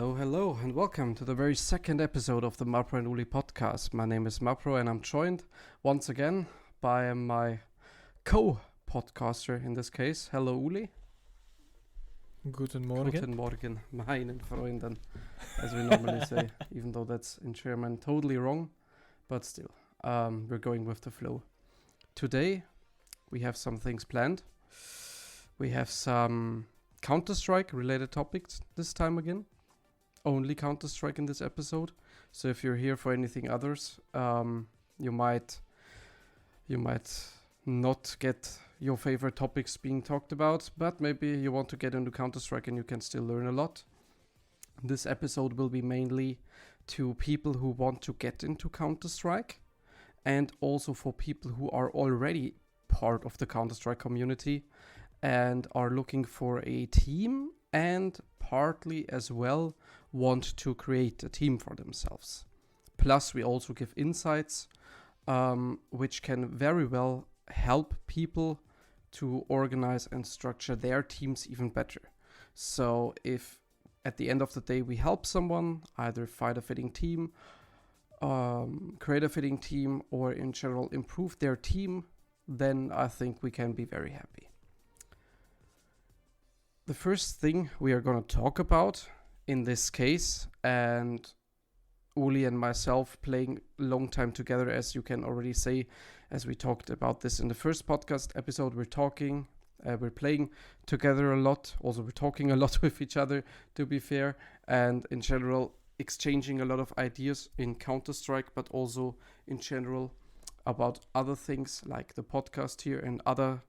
Hello, hello, and welcome to the very second episode of the MaPro Oulie podcast. My name is MaPro, and I'm joined once again by my co-podcaster in this case. Hello, Uli. Guten Morgen. Guten Morgen, meinen Freunden, as we normally say, even though that's in German totally wrong, but still, we're going with the flow. Today, we have some things planned. We have some Counter-Strike related topics this time again. Only Counter-Strike in this episode. So if you're here for anything others, you might not get your favorite topics being talked about, but maybe you want to get into Counter-Strike and you can still learn a lot. This episode will be mainly to people who want to get into Counter-Strike and also for people who are already part of the Counter-Strike community and are looking for a team and partly as well want to create a team for themselves. Plus, we also give insights which can very well help people to organize and structure their teams even better. So if at the end of the day we help someone either find a fitting team, create a fitting team, or in general improve their team, then I think we can be very happy. The first thing we are going to talk about in this case, and Uli and myself playing a long time together, as you can already say, as we talked about this in the first podcast episode, we're playing together a lot. Also, we're talking a lot with each other, to be fair, and in general, exchanging a lot of ideas in Counter-Strike, but also in general about other things like the podcast here and other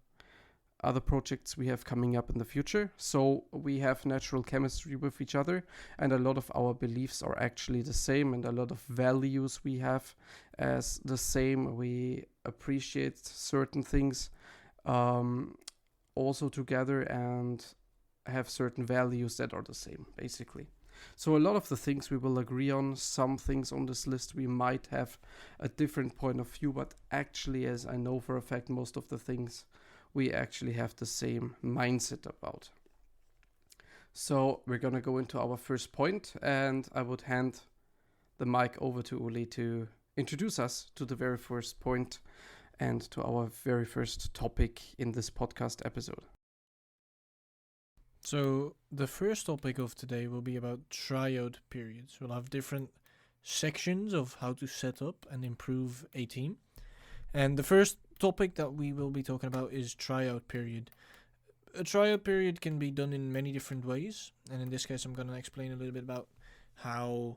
projects we have coming up in the future. So we have natural chemistry with each other, and a lot of our beliefs are actually the same, and a lot of values we have as the same. We appreciate certain things also together and have certain values that are the same, basically. So a lot of the things we will agree on. Some things on this list we might have a different point of view, but actually, as I know for a fact, most of the things we actually have the same mindset about. So we're going to go into our first point, and I would hand the mic over to Uli to introduce us to the very first point and to our very first topic in this podcast episode. So the first topic of today will be about tryout periods. We'll have different sections of how to set up and improve a team. And the first topic that we will be talking about is tryout period. A tryout period can be done in many different ways, and in this case I'm going to explain a little bit about how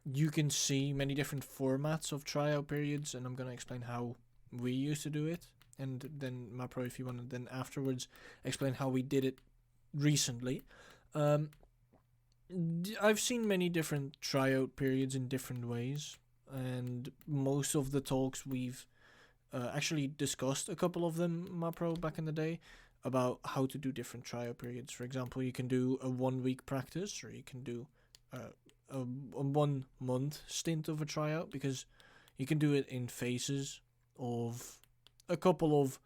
you can see many different formats of tryout periods, and I'm going to explain how we used to do it, and then MaPro, if you want to then afterwards explain how we did it recently. I've seen many different tryout periods in different ways, and most of the talks we've actually discussed a couple of them, MaPro, back in the day, about how to do different tryout periods. For example, you can do a 1 week practice, or you can do a 1 month stint of a tryout, because you can do it in phases of a couple of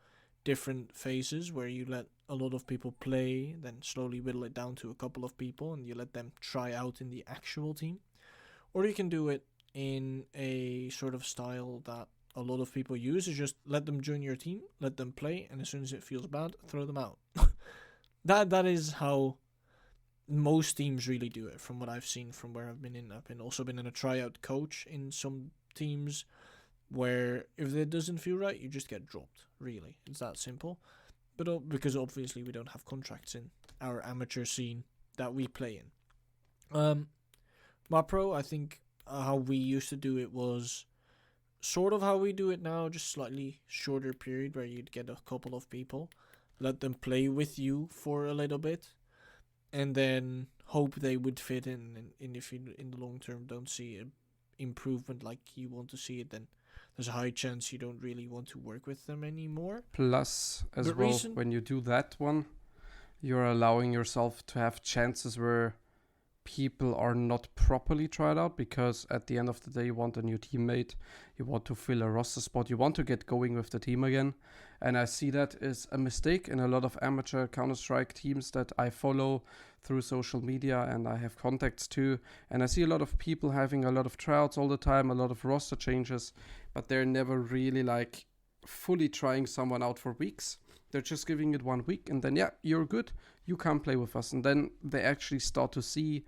different phases where you let a lot of people play, then slowly whittle it down to a couple of people, and you let them try out in the actual team. Or you can do it in a sort of style that a lot of people use, is just let them join your team, let them play, and as soon as it feels bad, throw them out. That is how most teams really do it, from what I've seen from where I've been in. I've also been in a tryout coach in some teams where if it doesn't feel right, you just get dropped, really. It's that simple. But because obviously we don't have contracts in our amateur scene that we play in. MaPro, I think how we used to do it was sort of how we do it now, just slightly shorter period where you'd get a couple of people, let them play with you for a little bit, and then hope they would fit in. And if you in the long term don't see an improvement like you want to see it, then there's a high chance you don't really want to work with them anymore. Plus, as well, when you do that one, you're allowing yourself to have chances where people are not properly tried out, because at the end of the day you want a new teammate, you want to fill a roster spot, you want to get going with the team again. And I see that as a mistake in a lot of amateur Counter-Strike teams that I follow through social media and I have contacts to. And I see a lot of people having a lot of tryouts all the time, a lot of roster changes, but they're never really like fully trying someone out for weeks. They're just giving it 1 week and then, yeah, you're good, you come play with us. And then they actually start to see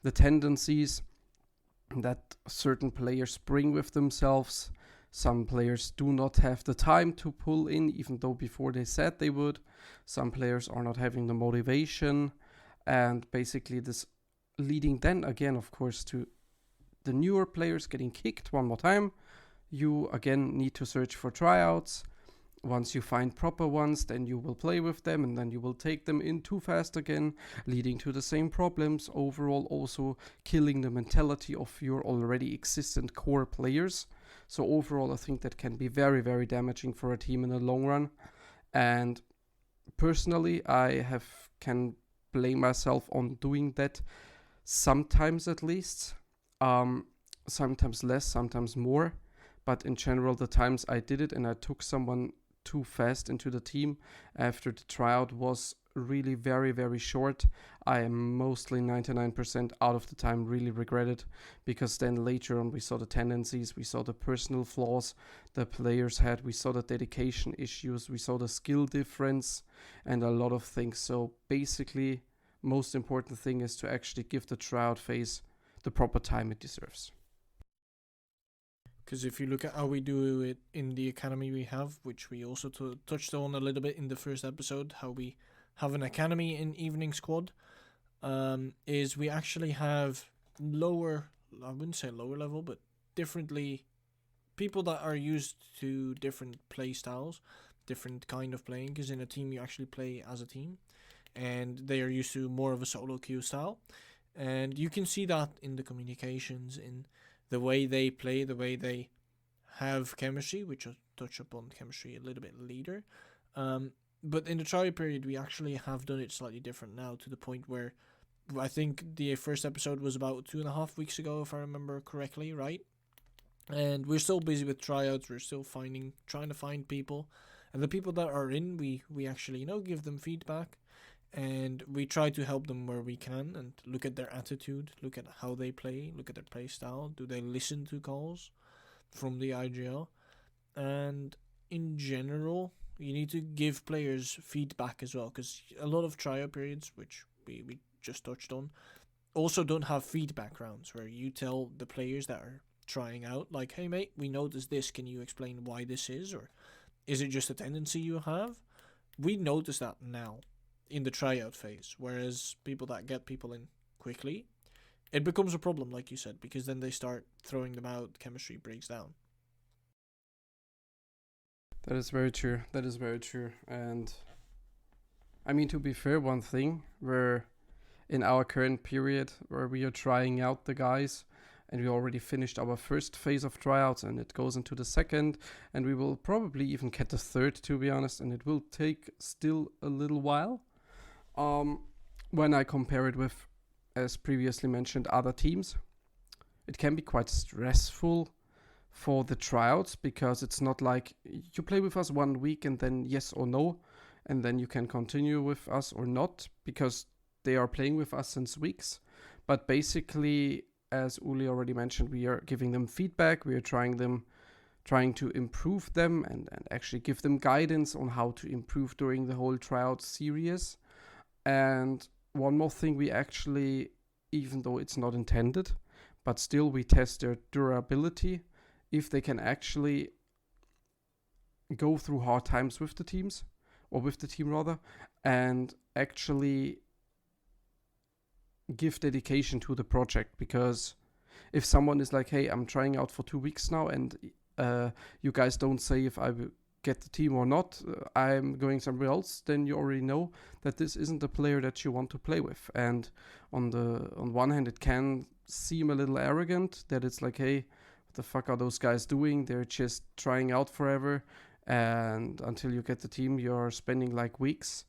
the tendencies that certain players bring with themselves. Some players do not have the time to pull in, even though before they said they would. Some players are not having the motivation. And basically this leading then again, of course, to the newer players getting kicked one more time. You again need to search for tryouts. Once you find proper ones, then you will play with them and then you will take them in too fast again, leading to the same problems. Overall, also killing the mentality of your already existent core players. So overall, I think that can be very, very damaging for a team in the long run. And personally, I can blame myself on doing that sometimes at least. Sometimes less, sometimes more. But in general, the times I did it and I took someone too fast into the team after the tryout was really very, very short, I am mostly 99% out of the time really regretted, because then later on we saw the tendencies, we saw the personal flaws the players had, we saw the dedication issues, we saw the skill difference and a lot of things. So basically, most important thing is to actually give the tryout phase the proper time it deserves. Because if you look at how we do it in the academy we have, which we also touched on a little bit in the first episode, how we have an academy in Evening Squad, is we actually have lower, I wouldn't say lower level, but differently, people that are used to different play styles, different kind of playing, because in a team you actually play as a team, and they are used to more of a solo queue style. And you can see that in the communications, in the way they play, the way they have chemistry, which I'll touch upon chemistry a little bit later. But in the trial period, we actually have done it slightly different now, to the point where I think the first episode was about 2.5 weeks ago, if I remember correctly, right? And we're still busy with tryouts. We're still trying to find people. And the people that are in, we actually, give them feedback. And we try to help them where we can and look at their attitude, look at how they play, look at their play style. Do they listen to calls from the IGL? And in general, you need to give players feedback as well, because a lot of trial periods, which we just touched on, also don't have feedback rounds where you tell the players that are trying out, like, hey mate, we noticed this, can you explain why this is, or is it just a tendency you have? We notice that now in the tryout phase, whereas people that get people in quickly, it becomes a problem, like you said, because then they start throwing them out, chemistry breaks down. That is very true. That is very true. And I mean, to be fair, one thing, we're in our current period where we are trying out the guys, and we already finished our first phase of tryouts, and it goes into the second, and we will probably even get the third, to be honest, and it will take still a little while. When I compare it with, as previously mentioned, other teams, it can be quite stressful for the tryouts, because it's not like you play with us 1 week and then yes or no, and then you can continue with us or not, because they are playing with us since weeks. But basically, as Oulie already mentioned, we are giving them feedback, we are trying to improve them and actually give them guidance on how to improve during the whole tryout series. And one more thing, we actually, even though it's not intended, but still we test their durability, if they can actually go through hard times with the teams, or with the team rather, and actually give dedication to the project. Because if someone is like, hey, I'm trying out for 2 weeks now, and you guys don't say if I will get the team or not, I'm going somewhere else, then you already know that this isn't the player that you want to play with. And on one hand, it can seem a little arrogant that it's like, hey, what the fuck are those guys doing? They're just trying out forever, and until you get the team, you're spending like weeks.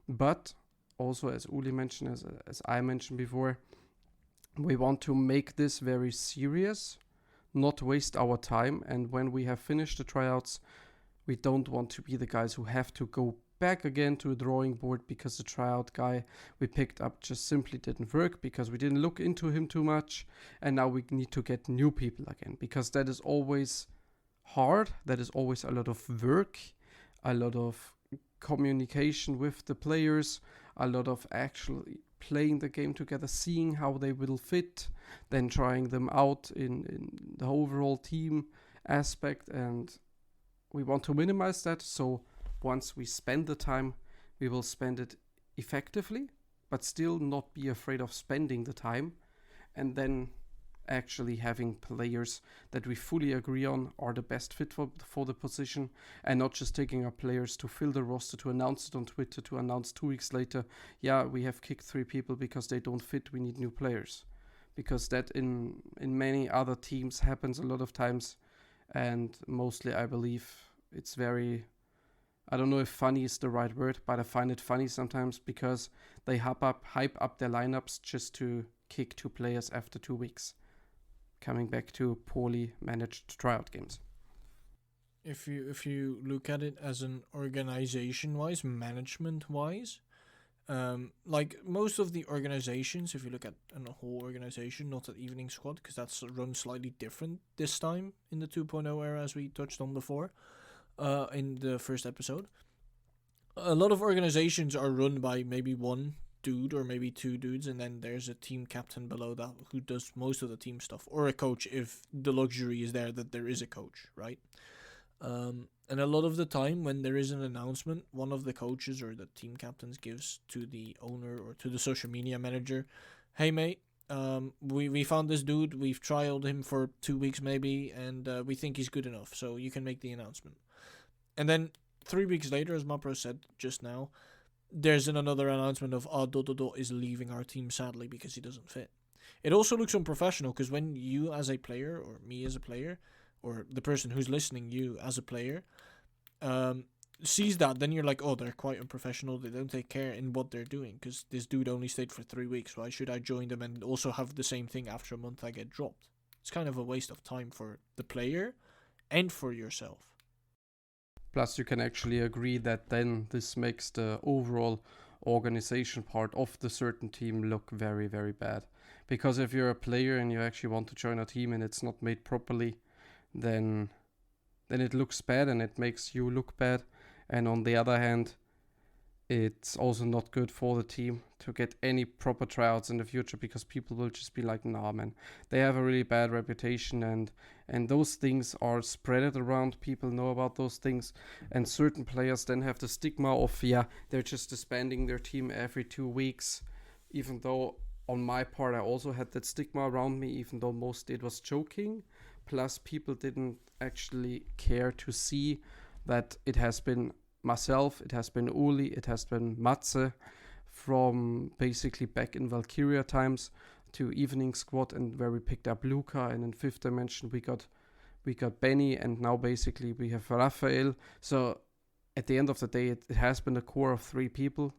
But also, as Oulie mentioned, as I mentioned before, We want to make this very serious, not waste our time. And when we have finished the tryouts, we don't want to be the guys who have to go back again to a drawing board because the tryout guy we picked up just simply didn't work because we didn't look into him too much. And now we need to get new people again, because that is always hard. That is always a lot of work, a lot of communication with the players, a lot of actually playing the game together, seeing how they will fit, then trying them out in the overall team aspect. And we want to minimize that. So once we spend the time, we will spend it effectively, but still not be afraid of spending the time. And then actually having players that we fully agree on are the best fit for the position, and not just taking our players to fill the roster, to announce it on Twitter, to announce 2 weeks later, yeah, we have kicked 3 people because they don't fit, we need new players. Because that in many other teams happens a lot of times, and mostly I believe it's very, I don't know if funny is the right word, but I find it funny sometimes because they hype up their lineups just to kick 2 players after 2 weeks. Coming back to poorly managed tryout games. If you look at it as an organization wise, management wise, like most of the organizations, if you look at a whole organization, not an evening squad, because that's run slightly different this time in the 2.0 era, as we touched on before, in the first episode. A lot of organizations are run by maybe one dude or maybe 2 dudes, and then there's a team captain below that who does most of the team stuff, or a coach if the luxury is there that there is a coach, right? And a lot of the time when there is an announcement, one of the coaches or the team captains gives to the owner or to the social media manager, hey mate, we found this dude, we've trialed him for 2 weeks maybe, and we think he's good enough, so you can make the announcement. And then 3 weeks later, as MaPro said just now, there's another announcement of is leaving our team sadly because he doesn't fit. It also looks unprofessional, because when you as a player, or me as a player, or the person who's listening, you as a player, sees that, then you're like, oh, they're quite unprofessional, they don't take care in what they're doing, because this dude only stayed for 3 weeks, why should I join them and also have the same thing after a month I get dropped? It's kind of a waste of time for the player and for yourself. Plus, you can actually agree that then this makes the overall organization part of the certain team look very, very bad. Because if you're a player and you actually want to join a team and it's not made properly, then it looks bad and it makes you look bad. And on the other hand, it's also not good for the team to get any proper tryouts in the future, because people will just be like, nah man, they have a really bad reputation, and those things are spread around, people know about those things, and certain players then have the stigma of, yeah, they're just disbanding their team every 2 weeks, even though on my part I also had that stigma around me, even though mostly it was joking. Plus people didn't actually care to see that it has been myself, it has been Oulie, it has been Matze, from basically back in Valkyria times to evening squad, and where we picked up Luca, and in 5th dimension we got Benny, and now basically we have Raphael. So at the end of the day, it has been a core of 3 people,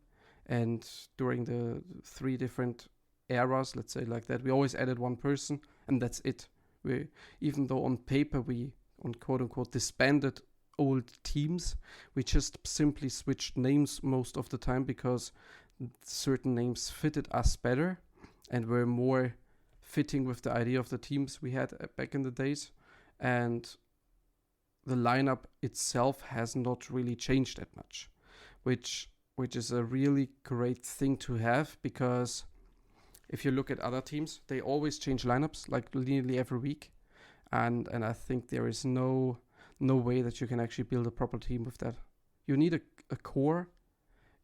and during the 3 different eras, let's say like that, we always added 1 person, and that's it. We, even though on paper we, on quote unquote, disbanded old teams, we just simply switched names most of the time because certain names fitted us better and were more fitting with the idea of the teams we had back in the days. And the lineup itself has not really changed that much, which is a really great thing to have, because if you look at other teams, they always change lineups like nearly every week, and I think there is no way that you can actually build a proper team with that. You need a core,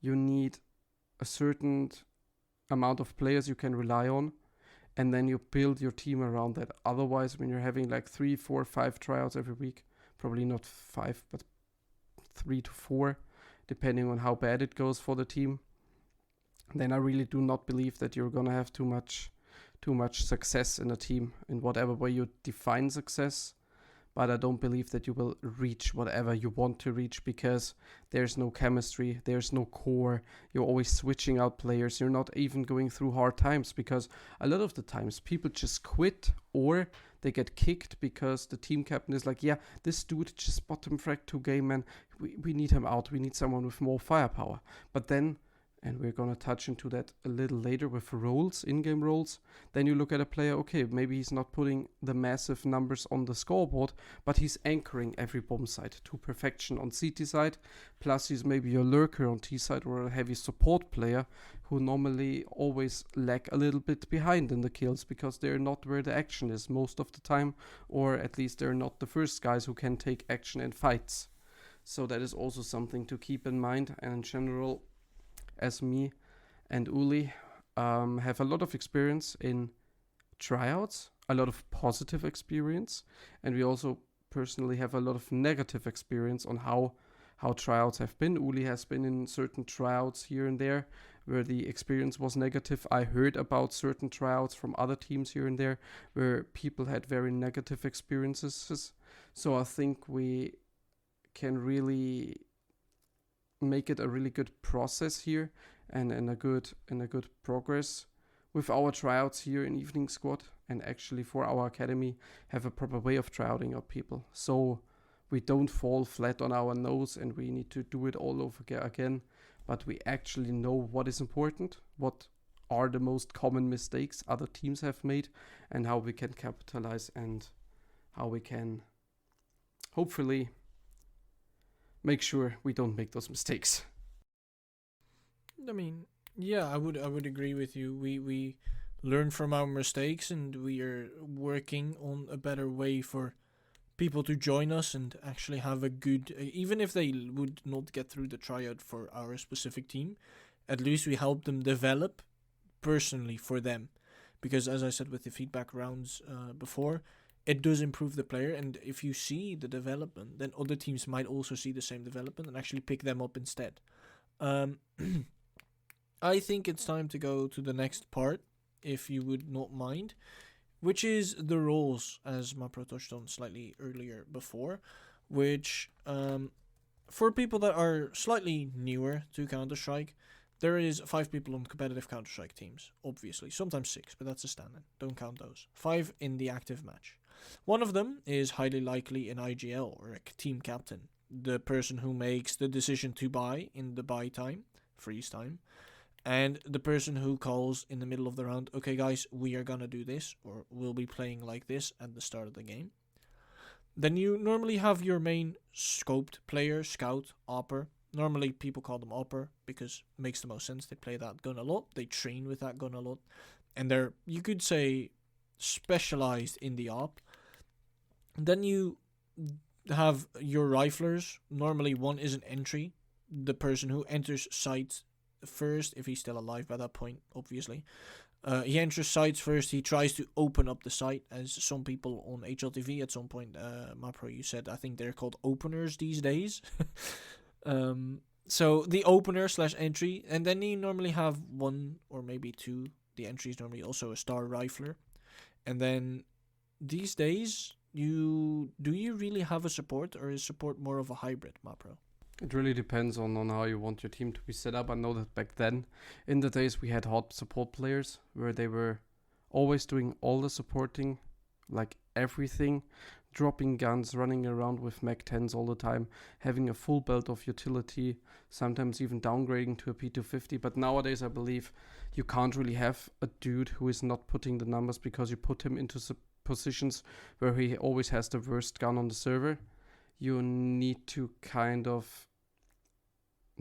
you need a certain amount of players you can rely on, and then you build your team around that. Otherwise, when you're having like 3, 4, 5 tryouts every week, probably not 5, but 3 to 4, depending on how bad it goes for the team, then I really do not believe that you're gonna have too much success in a team, in whatever way you define success. but I don't believe that you will reach whatever you want to reach because there's no chemistry, there's no core, you're always switching out players, you're not even going through hard times because a lot of the times people just quit or they get kicked because the team captain is like, yeah, this dude just bottom frag 2 game, man, we need him out, we need someone with more firepower. But then, and we're going to touch into that a little later with roles, in-game roles. Then you look at a player, okay, maybe he's not putting the massive numbers on the scoreboard, but he's anchoring every bomb site to perfection on CT side. Plus he's maybe a lurker on T side or a heavy support player who normally always lag a little bit behind in the kills because they're not where the action is most of the time, or at least they're not the first guys who can take action in fights. So that is also something to keep in mind. And in general, as me and Oulie have a lot of experience in tryouts, a lot of positive experience, and we also personally have a lot of negative experience on how tryouts have been. Oulie has been in certain tryouts here and there where the experience was negative. I heard about certain tryouts from other teams here and there where people had very negative experiences. So I think we can really make it a really good process here and a good progress with our tryouts here in Evening Squad, and actually for our academy have a proper way of tryouting our people so we don't fall flat on our nose and we need to do it all over again, but we actually know what is important, what are the most common mistakes other teams have made, and how we can capitalize and how we can hopefully make sure we don't make those mistakes. I mean, yeah, I would agree with you. We learn from our mistakes and we are working on a better way for people to join us and actually have a good, even if they would not get through the tryout for our specific team, at least we help them develop personally for them. Because as I said with the feedback rounds before, it does improve the player, and if you see the development, then other teams might also see the same development and actually pick them up instead. I think it's time to go to the next part, if you would not mind, which is the roles, as MaPro touched on slightly earlier before, which for people that are slightly newer to Counter-Strike, there is 5 people on competitive Counter-Strike teams, obviously. Sometimes 6, but that's a standard. Don't count those. 5 in the active match. One of them is highly likely an IGL or a team captain, the person who makes the decision to buy in the buy time, freeze time, and the person who calls in the middle of the round, okay guys, we are gonna do this, or we'll be playing like this at the start of the game. Then you normally have your main scoped player, scout, opper. Normally people call them opper because it makes the most sense. They play that gun a lot, they train with that gun a lot, and they're, you could say, specialized in the op. Then you have your riflers. Normally one is an entry, the person who enters sight first, if he's still alive by that point, obviously. He enters sites first, he tries to open up the site, as some people on HLTV at some point, MaPro, you said, I think they're called openers these days. So the opener / entry, and then you normally have 1 or maybe 2. The entry is normally also a star rifler. And then these days, do you really have a support, or is support more of a hybrid, MaPro? It really depends on how you want your team to be set up. I know that back then, in the days, we had hot support players where they were always doing all the supporting, like everything, dropping guns, running around with Mac 10s all the time, having a full belt of utility, sometimes even downgrading to a P250. But nowadays, I believe you can't really have a dude who is not putting the numbers because you put him into positions where he always has the worst gun on the server. You need to kind of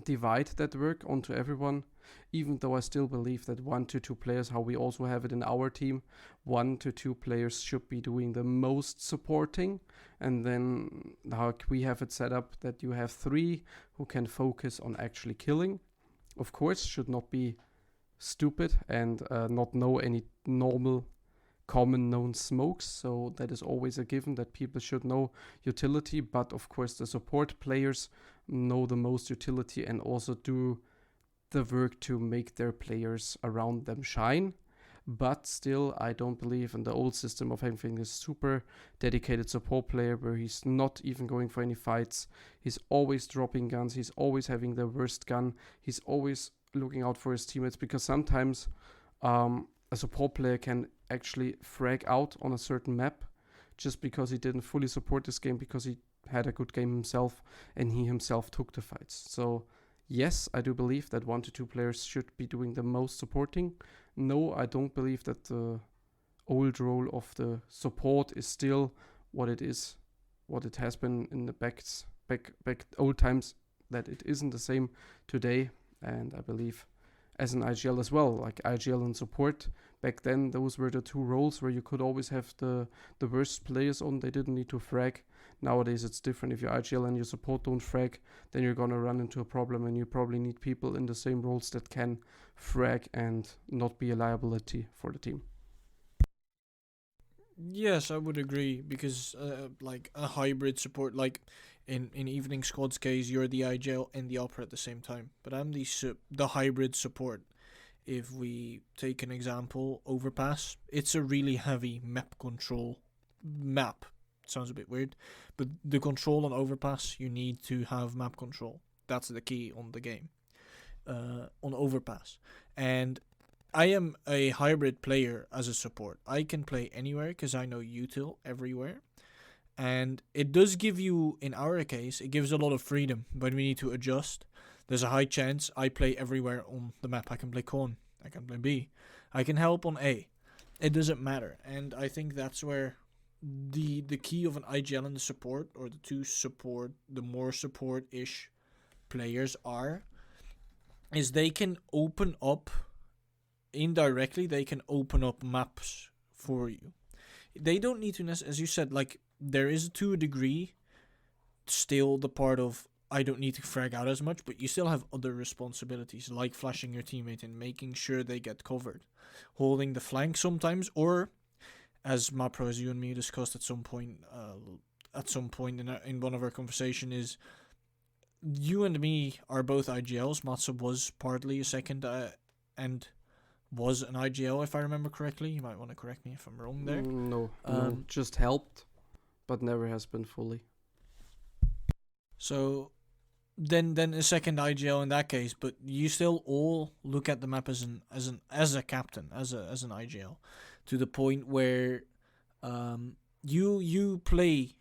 divide that work onto everyone, even though I still believe that 1 to 2 players, how we also have it in our team, 1 to 2 players should be doing the most supporting, and then how we have it set up that you have 3 who can focus on actually killing. Of course, should not be stupid and not know any normal common known smokes, so that is always a given that people should know utility, but of course the support players know the most utility and also do the work to make their players around them shine. But still, I don't believe in the old system of having a super dedicated support player where he's not even going for any fights. He's always dropping guns. He's always having the worst gun. He's always looking out for his teammates, because sometimes a support player can actually frag out on a certain map just because he didn't fully support this game, because he had a good game himself and he himself took the fights. So yes, I do believe that 1 to 2 players should be doing the most supporting. No, I don't believe that the old role of the support is still what it is, what it has been in the back old times, that it isn't the same today. And I believe as an IGL as well, like IGL and support, back then those were the two roles where you could always have the worst players on. They didn't need to frag. Nowadays it's different. If your IGL and your support don't frag, then you're gonna run into a problem, and you probably need people in the same roles that can frag and not be a liability for the team. Yes, I would agree, because like a hybrid support, like in Evening Squad's case, you're the IGL and the Opera at the same time, but I'm the hybrid support. If we take an example, Overpass, it's a really heavy map control map. Sounds a bit weird, but the control on Overpass, you need to have map control. That's the key on the game, on Overpass. And I am a hybrid player as a support. I can play anywhere because I know util everywhere. And it does give you, in our case, it gives a lot of freedom when we need to adjust. There's a high chance I play everywhere on the map. I can play Con, I can play B, I can help on A. It doesn't matter. And I think that's where the key of an IGL and the support, or the two support, the more support-ish players is they can open up, indirectly, they can open up maps for you. They don't need to, as you said, like, there is to a degree still the part of I don't need to frag out as much, but you still have other responsibilities, like flashing your teammate and making sure they get covered, holding the flank sometimes, or as MaPro, as you and me discussed at some point in one of our conversation, is you and me are both IGLs. Matza was partly a second and was an IGL, if I remember correctly. You might want to correct me if I'm wrong there. No, just helped, but never has been fully. So then a second IGL in that case, but you still all look at the map as a captain, as an IGL, to the point where you play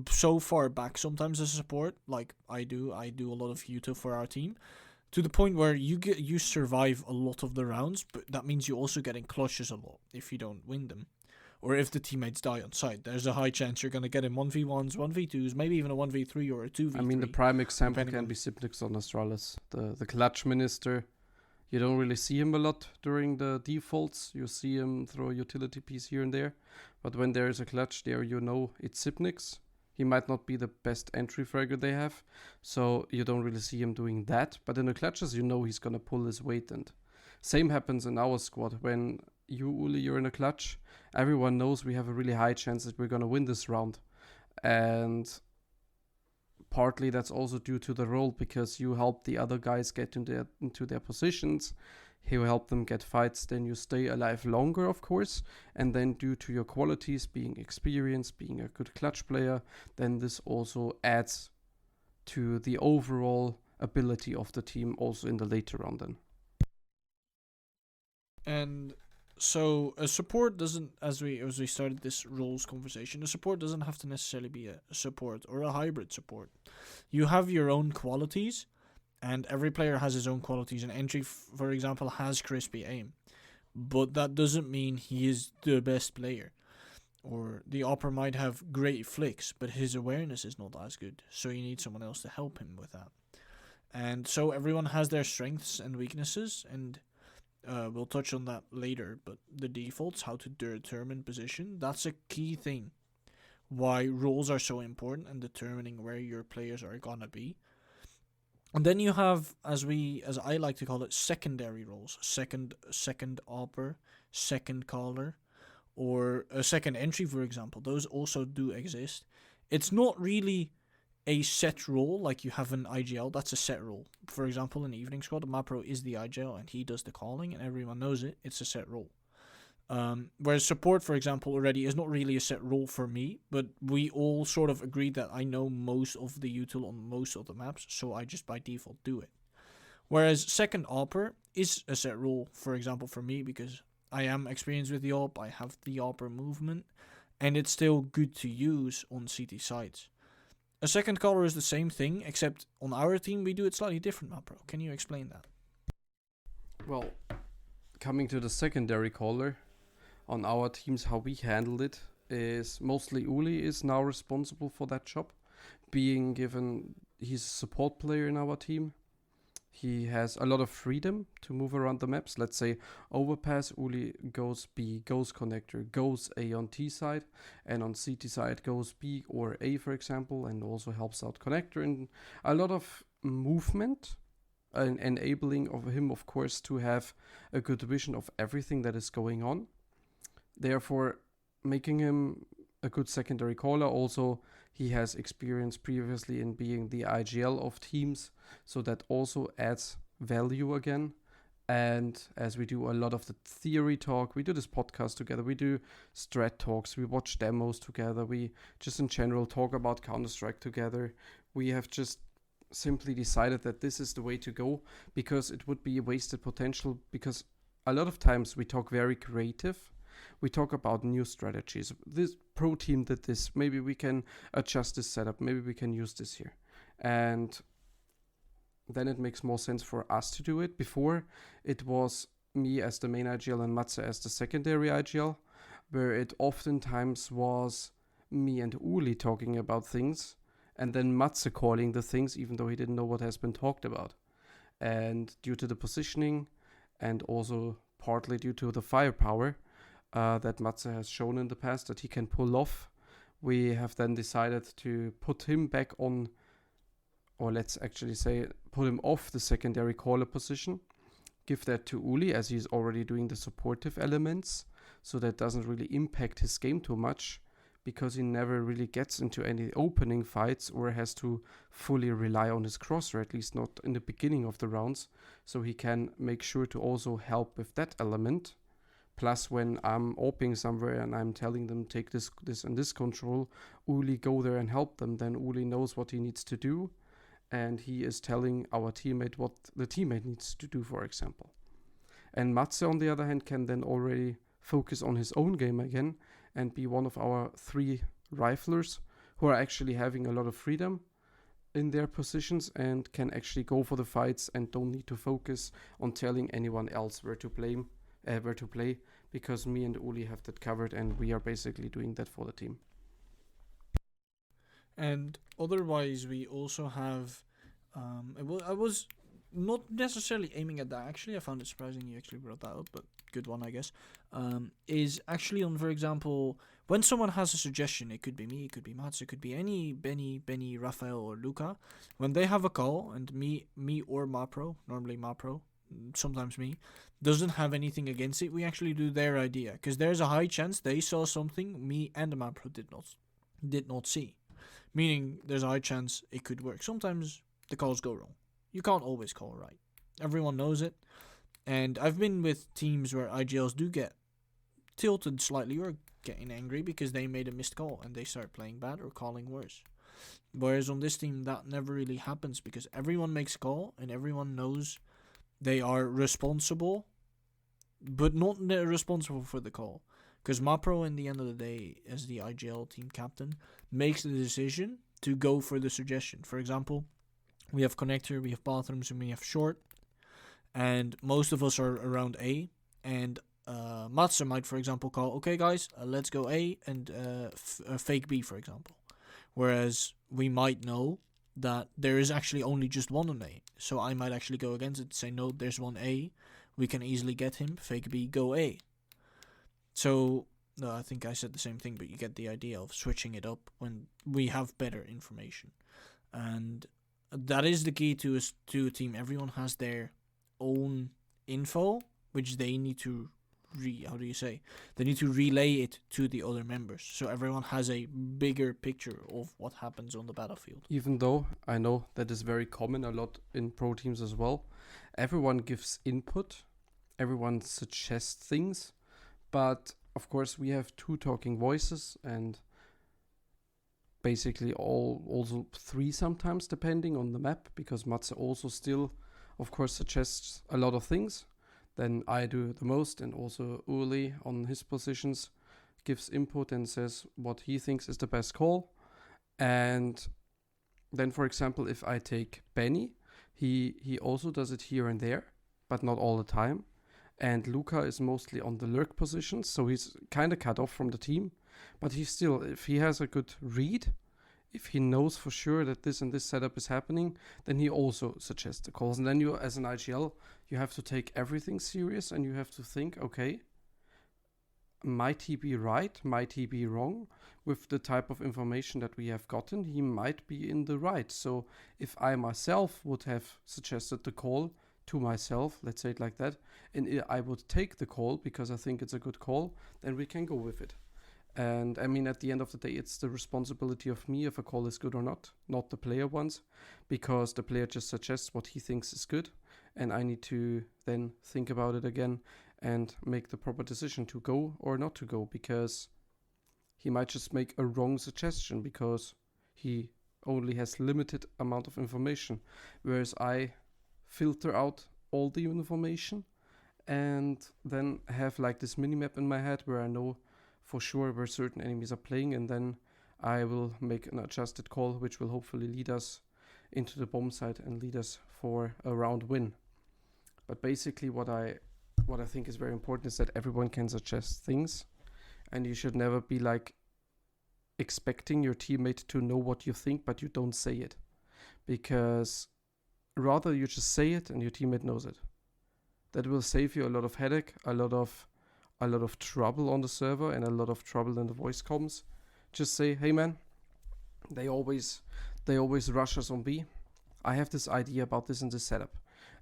so far back sometimes as a support, like I do a lot of util for our team, to the point where you survive a lot of the rounds, but that means you also get in clutches a lot if you don't win them. Or if the teammates die on site, there's a high chance you're going to get in 1v1s, 1v2s, maybe even a 1v3 or a 2v3. I mean, the prime example can be Sipnix on Astralis, the clutch minister. You don't really see him a lot during the defaults. You see him throw a utility piece here and there. But when there is a clutch there, you know it's Sipnix. He might not be the best entry fragger they have, so you don't really see him doing that. But in the clutches, you know he's going to pull his weight. And same happens in our squad. When you, Oulie, you're in a clutch, everyone knows we have a really high chance that we're going to win this round. And partly that's also due to the role, because you help the other guys get into their positions. You help them get fights, then you stay alive longer, of course. And then due to your qualities, being experienced, being a good clutch player, then this also adds to the overall ability of the team also in the later round then. And so a support doesn't, as we started this roles conversation, a support doesn't have to necessarily be a support or a hybrid support. You have your own qualities, and every player has his own qualities. An entry, for example, has crispy aim, but that doesn't mean he is the best player. Or the Opera might have great flicks, but his awareness is not as good, so you need someone else to help him with that. And so everyone has their strengths and weaknesses, and we'll touch on that later, but the defaults, how to determine position, that's a key thing. Why roles are so important and determining where your players are gonna be. And then you have, as I like to call it, secondary roles. Second opper, second caller, or a second entry, for example. Those also do exist. It's not really a set role like you have an IGL. That's a set role. For example, in Evening Squad, MaPro is the IGL and he does the calling and everyone knows it. It's a set role. Whereas support, for example, already is not really a set role for me, but we all sort of agreed that I know most of the util on most of the maps, so I just by default do it. Whereas second AWPer is a set role, for example, for me, because I am experienced with the AWP, I have the AWPer movement, and it's still good to use on CT sites. A second caller is the same thing, except on our team we do it slightly different, MaPro. Can you explain that? Well, coming to the secondary caller, on our teams, how we handled it is mostly Oulie is now responsible for that job, being given he's a support player in our team. He has a lot of freedom to move around the maps. Let's say overpass, Oulie goes B, goes connector, goes A on T side, and on CT side goes B or A, for example, and also helps out connector in a lot of movement and enabling of him, of course, to have a good vision of everything that is going on. Therefore, making him a good secondary caller. Also, he has experience previously in being the IGL of teams, so that also adds value again. And as we do a lot of the theory talk, we do this podcast together, we do strat talks, we watch demos together, we just in general talk about Counter-Strike together. We have just simply decided that this is the way to go, because it would be a wasted potential, because a lot of times we talk very creative. We talk about new strategies. This pro team did this. Maybe we can adjust this setup. Maybe we can use this here. And then it makes more sense for us to do it. Before, it was me as the main IGL and Matze as the secondary IGL, where it oftentimes was me and Oulie talking about things, and then Matze calling the things, even though he didn't know what has been talked about. And due to the positioning, and also partly due to the firepower, that Matze has shown in the past that he can pull off, we have then decided to put him back on, or let's actually say put him off the secondary caller position, give that to Oulie as he's already doing the supportive elements, so that doesn't really impact his game too much, because he never really gets into any opening fights or has to fully rely on his crosser, at least not in the beginning of the rounds, so he can make sure to also help with that element. Plus, when I'm opening somewhere and I'm telling them take this and this control, Oulie go there and help them, then Oulie knows what he needs to do, and he is telling our teammate what the teammate needs to do, for example. And Matze, on the other hand, can then already focus on his own game again and be one of our 3 riflers who are actually having a lot of freedom in their positions and can actually go for the fights and don't need to focus on telling anyone else where to play, because me and Oulie have that covered, and we are basically doing that for the team. And otherwise, we also have. I was not necessarily aiming at that. Actually, I found it surprising you actually brought that up, but good one, I guess. Is actually on, for example, when someone has a suggestion, it could be me, it could be Mats, it could be any Benny, Raphael, or Luca. When they have a call, and me or MaPro, normally MaPro, sometimes me, doesn't have anything against it, we actually do their idea, because there's a high chance they saw something me and the MaPro did not see, meaning there's a high chance it could work. Sometimes the calls go wrong. You can't always call right. Everyone knows it, and I've been with teams where IGLs do get tilted slightly or getting angry because they made a missed call and they start playing bad or calling worse. Whereas on this team that never really happens, because everyone makes a call and everyone knows they are responsible, but not responsible for the call. Because MaPro, in the end of the day, as the IGL team captain, makes the decision to go for the suggestion. For example, we have connector, we have bathrooms, and we have short. And most of us are around A. And Matze might, for example, call, okay, guys, let's go A and fake B, for example. Whereas we might know that there is actually only just one on A. So I might actually go against it, say, no, there's one A. We can easily get him. Fake B, go A. So, no, I think I said the same thing, but you get the idea of switching it up when we have better information. And that is the key to a team. Everyone has their own info, which they need to they need to relay it to the other members, so everyone has a bigger picture of what happens on the battlefield. Even though I know that is very common a lot in pro teams as well, everyone gives input, everyone suggests things, But of course we have 2 talking voices, and basically also 3 sometimes, depending on the map, because Matze also still of course suggests a lot of things than I do the most, and also Oulie on his positions gives input and says what he thinks is the best call. And then, for example, if I take Benny, he also does it here and there, but not all the time. And Luca is mostly on the lurk positions, so he's kind of cut off from the team. But he still, if he has a good read, if he knows for sure that this and this setup is happening, then he also suggests the calls. And then you, as an IGL, you have to take everything serious, and you have to think, okay, might he be right? Might he be wrong? With the type of information that we have gotten, he might be in the right. So if I myself would have suggested the call to myself, let's say it like that, and I would take the call because I think it's a good call, then we can go with it. And I mean, at the end of the day, it's the responsibility of me if a call is good or not the player ones, because the player just suggests what he thinks is good, and I need to then think about it again and make the proper decision to go or not to go, because he might just make a wrong suggestion because he only has limited amount of information, whereas I filter out all the information and then have like this mini-map in my head where I know for sure where certain enemies are playing, and then I will make an adjusted call which will hopefully lead us into the bomb site and lead us for a round win. But basically what I think is very important is that everyone can suggest things, and you should never be like expecting your teammate to know what you think but you don't say it, because rather you just say it and your teammate knows it. That will save you a lot of headache, a lot of trouble on the server, and a lot of trouble in the voice comms. Just say, hey man, they always rush us on B. I have this idea about this and this setup.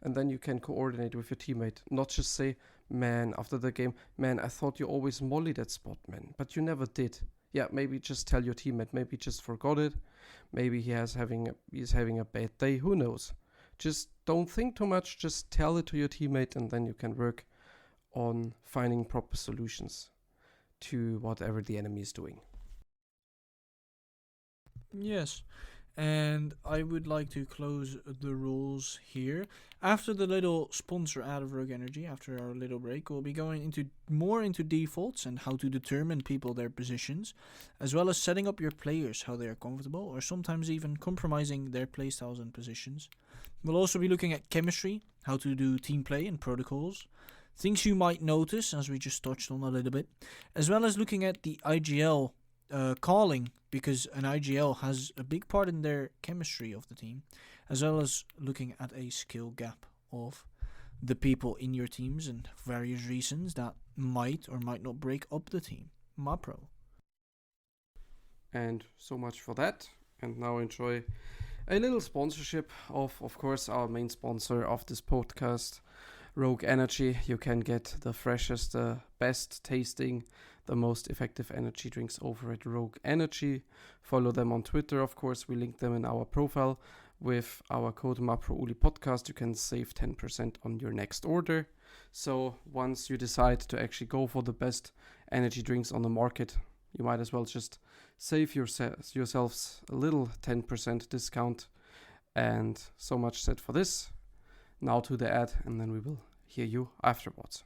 And then you can coordinate with your teammate. Not just say, man, after the game, man, I thought you always molly that spot, man, but you never did. Yeah, maybe just tell your teammate, maybe just forgot it. Maybe he's having a bad day, who knows. Just don't think too much, just tell it to your teammate, and then you can work on finding proper solutions to whatever the enemy is doing. Yes, and I would like to close the rules here. After the little sponsor ad of Rogue Energy, after our little break, we'll be going more into defaults and how to determine people their positions, as well as setting up your players how they are comfortable, or sometimes even compromising their playstyles and positions. We'll also be looking at chemistry, how to do team play and protocols, things you might notice, as we just touched on a little bit, as well as looking at the IGL calling, because an IGL has a big part in their chemistry of the team, as well as looking at a skill gap of the people in your teams and various reasons that might or might not break up the team. MaPro. And so much for that. And now enjoy a little sponsorship of course, our main sponsor of this podcast, Rogue Energy. You can get the freshest, the best tasting, the most effective energy drinks over at Rogue Energy. Follow them on Twitter, of course. We link them in our profile. With our code MaPro Oulie podcast, you can save 10% on your next order. So once you decide to actually go for the best energy drinks on the market, you might as well just save yourselves a little 10% discount. And so much said for this. Now to the ad, and then we will hear you afterwards.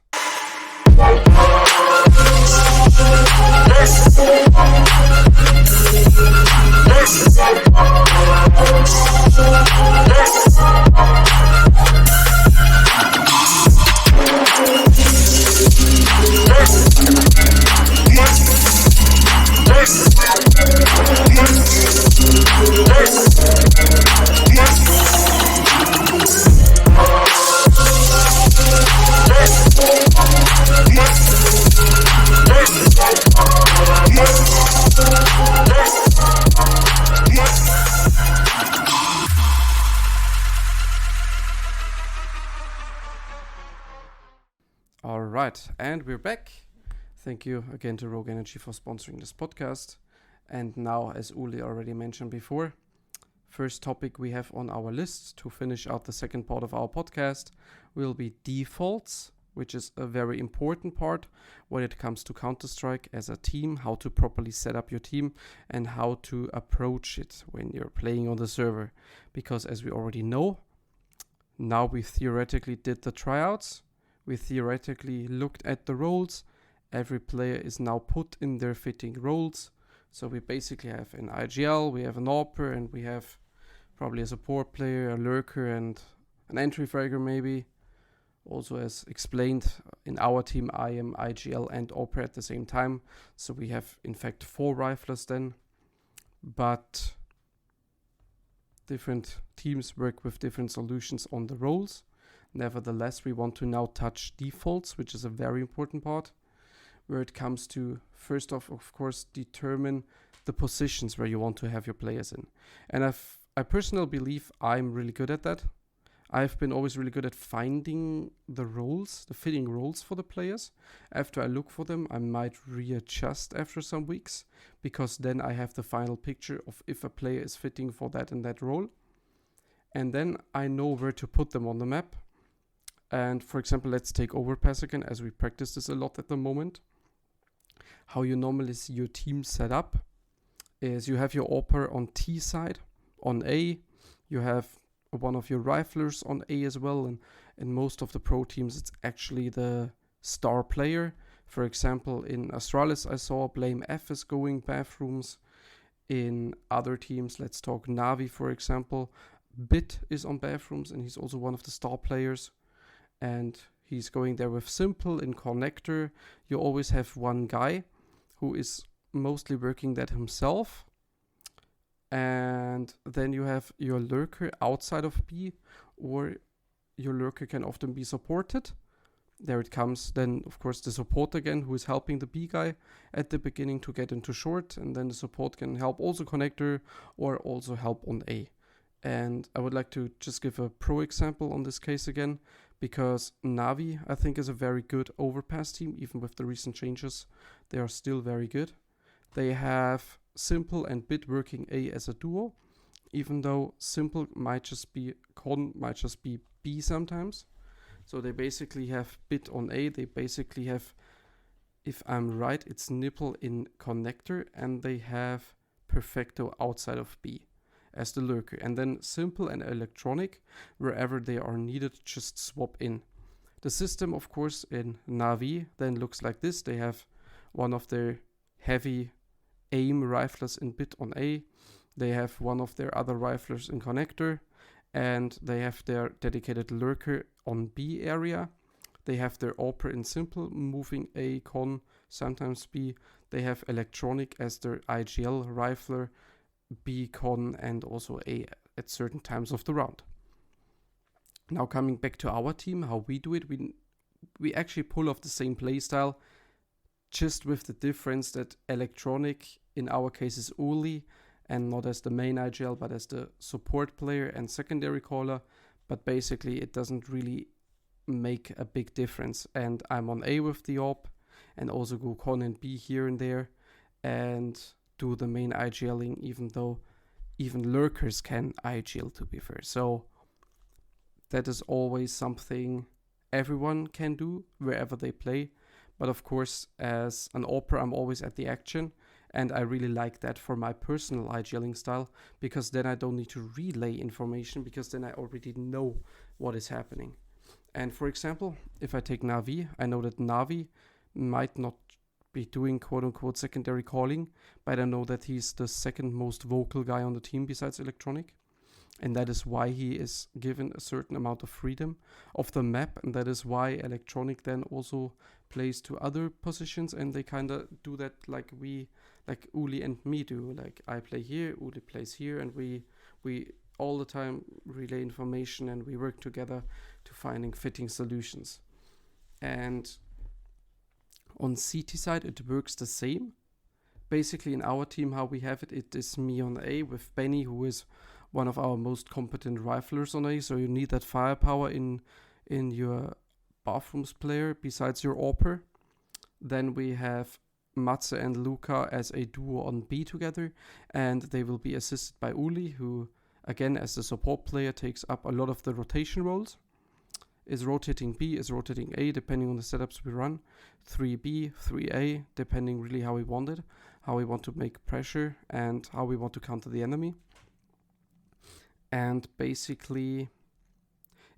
Alright, and we're back. Thank you again to Rogue Energy for sponsoring this podcast. And now, as Oulie already mentioned before, first topic we have on our list to finish out the second part of our podcast will be defaults which is a very important part when it comes to Counter-Strike as a team, how to properly set up your team and how to approach it when you're playing on the server. Because as we already know, now we theoretically did the tryouts, we theoretically looked at the roles, every player is now put in their fitting roles. So we basically have an IGL, we have an AWPer, and we have probably a support player, a lurker, and an entry fragger maybe. Also, as explained, in our team, I am IGL and AWPer at the same time. So we have, in fact, 4 riflers then. But different teams work with different solutions on the roles. Nevertheless, we want to now touch defaults, which is a very important part, where it comes to, first off, of course, determine the positions where you want to have your players in. And I personally believe I'm really good at that. I've been always really good at finding the roles, the fitting roles for the players. After I look for them, I might readjust after some weeks, because then I have the final picture of if a player is fitting for that and that role. And then I know where to put them on the map. And for example, let's take overpass again, as we practice this a lot at the moment. How you normally see your team set up is you have your AWPer on T side, on A. You have one of your riflers on A as well, and in most of the pro teams it's actually the star player. For example, in Astralis I saw Blame F is going bathrooms. In other teams, let's talk Navi for example, Bit is on bathrooms and he's also one of the star players, and he's going there with Simple. In Connector you always have one guy who is mostly working that himself. And then you have your lurker outside of B, or your lurker can often be supported. There it comes then, of course, the support again, who is helping the B guy at the beginning to get into short, and then the support can help also Connector or also help on A. And I would like to just give a pro example on this case again, because Navi, I think, is a very good overpass team. Even with the recent changes, they are still very good. They have Simple and Bit working A as a duo, even though Simple might just be Con, might just be B sometimes. So they basically have Bit on A, they basically have, if I'm right, it's Nipple in Connector, and they have Perfecto outside of B as the lurker. And then Simple and Electronic, wherever they are needed, just swap in. The system, of course, in Navi then looks like this. They have one of their heavy aim riflers in Bit on A, they have one of their other riflers in Connector, and they have their dedicated lurker on B area. They have their AWPer in Simple moving A, Con, sometimes B. They have Electronic as their IGL rifler, B, Con, and also A at certain times of the round. Now coming back to our team, how we do it, we actually pull off the same playstyle, just with the difference that Electronic in our case is Oulie, and not as the main IGL but as the support player and secondary caller. But basically it doesn't really make a big difference, and I'm on A with the AWP and also go Con and B here and there and do the main IGLing, even though even lurkers can IGL, to be fair. So that is always something everyone can do wherever they play. But of course, as an AWPer, I'm always at the action, and I really like that for my personal IGLing style, because then I don't need to relay information, because then I already know what is happening. And for example, if I take Navi, I know that Navi might not be doing quote-unquote secondary calling, but I know that he's the second most vocal guy on the team besides Electronic. And that is why he is given a certain amount of freedom of the map, and that is why Electronic then also plays to other positions, and they kind of do that like Oulie and me do. Like I play here, Oulie plays here, and we all the time relay information and we work together to finding fitting solutions. And on CT side it works the same. Basically in our team, how we have it, it is me on A with Benny, who is one of our most competent riflers on A, so you need that firepower in your bathrooms player besides your AWPer. Then we have Matze and Luca as a duo on B together, and they will be assisted by Oulie, who again as the support player takes up a lot of the rotation roles. is rotating B, is rotating A, depending on the setups we run. 3B, 3A, depending really how we want it, how we want to make pressure, and how we want to counter the enemy. And basically,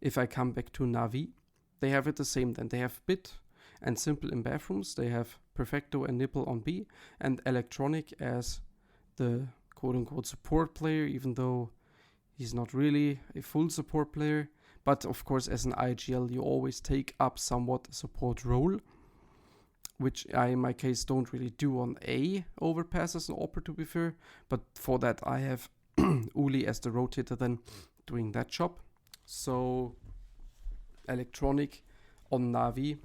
if I come back to Navi, they have it the same then. They have bit and simple in bathrooms. They have perfecto and nipple on B, and electronic as the quote-unquote support player, even though he's not really a full support player. But of course, as an IGL, you always take up somewhat a support role, which I, in my case, don't really do on A overpass as an AWPer, to be fair. But for that, I have Oulie as the rotator then doing that job. So electronic on Navi,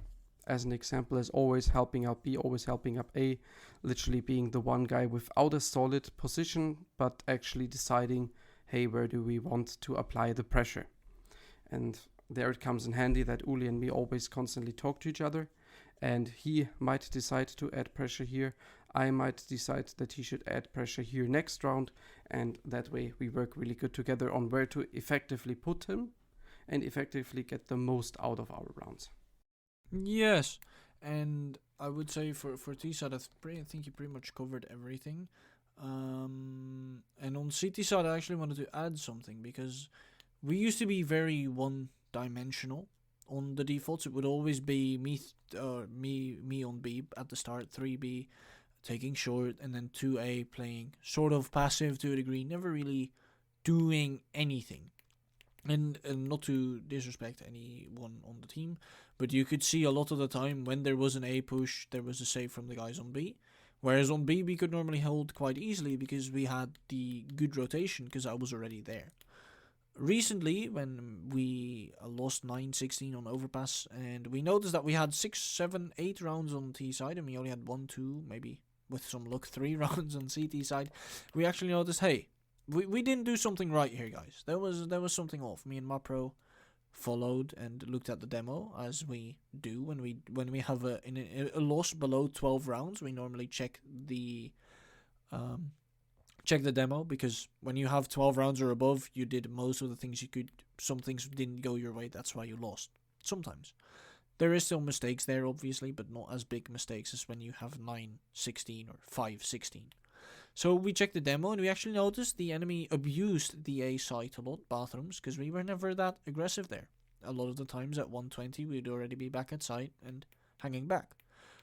as an example, is always helping out B, always helping up A, literally being the one guy without a solid position, but actually deciding, hey, where do we want to apply the pressure? And there it comes in handy that Oulie and me always constantly talk to each other, and he might decide to add pressure here. I might decide that he should add pressure here next round, and that way we work really good together on where to effectively put him and effectively get the most out of our rounds. Yes, and I would say for T-side, I think you pretty much covered everything. And on CT side, I actually wanted to add something, because we used to be very one-dimensional on the defaults. It would always be me on B at the start, 3B taking short, and then 2A playing sort of passive to a degree, never really doing anything. And not to disrespect anyone on the team, but you could see a lot of the time when there was an A push, there was a save from the guys on B. Whereas on B, we could normally hold quite easily because we had the good rotation, because I was already there. Recently, when we lost 9-16 on overpass, and we noticed that we had 6, 7, 8 rounds on T side, and we only had 1, 2, maybe with some luck 3 rounds on CT side, we actually noticed, hey, we didn't do something right here, guys. There was something off. Me and MaPro followed and looked at the demo, as we do when we have a loss below 12 rounds. We normally check the demo, because when you have 12 rounds or above, you did most of the things you could. Some things didn't go your way, that's why you lost. Sometimes there is still mistakes there, obviously, but not as big mistakes as when you have 9-16 or 5-16. So we checked the demo, and we actually noticed the enemy abused the A site a lot, bathrooms, because we were never that aggressive there. A lot of the times at 120, we'd already be back at site and hanging back.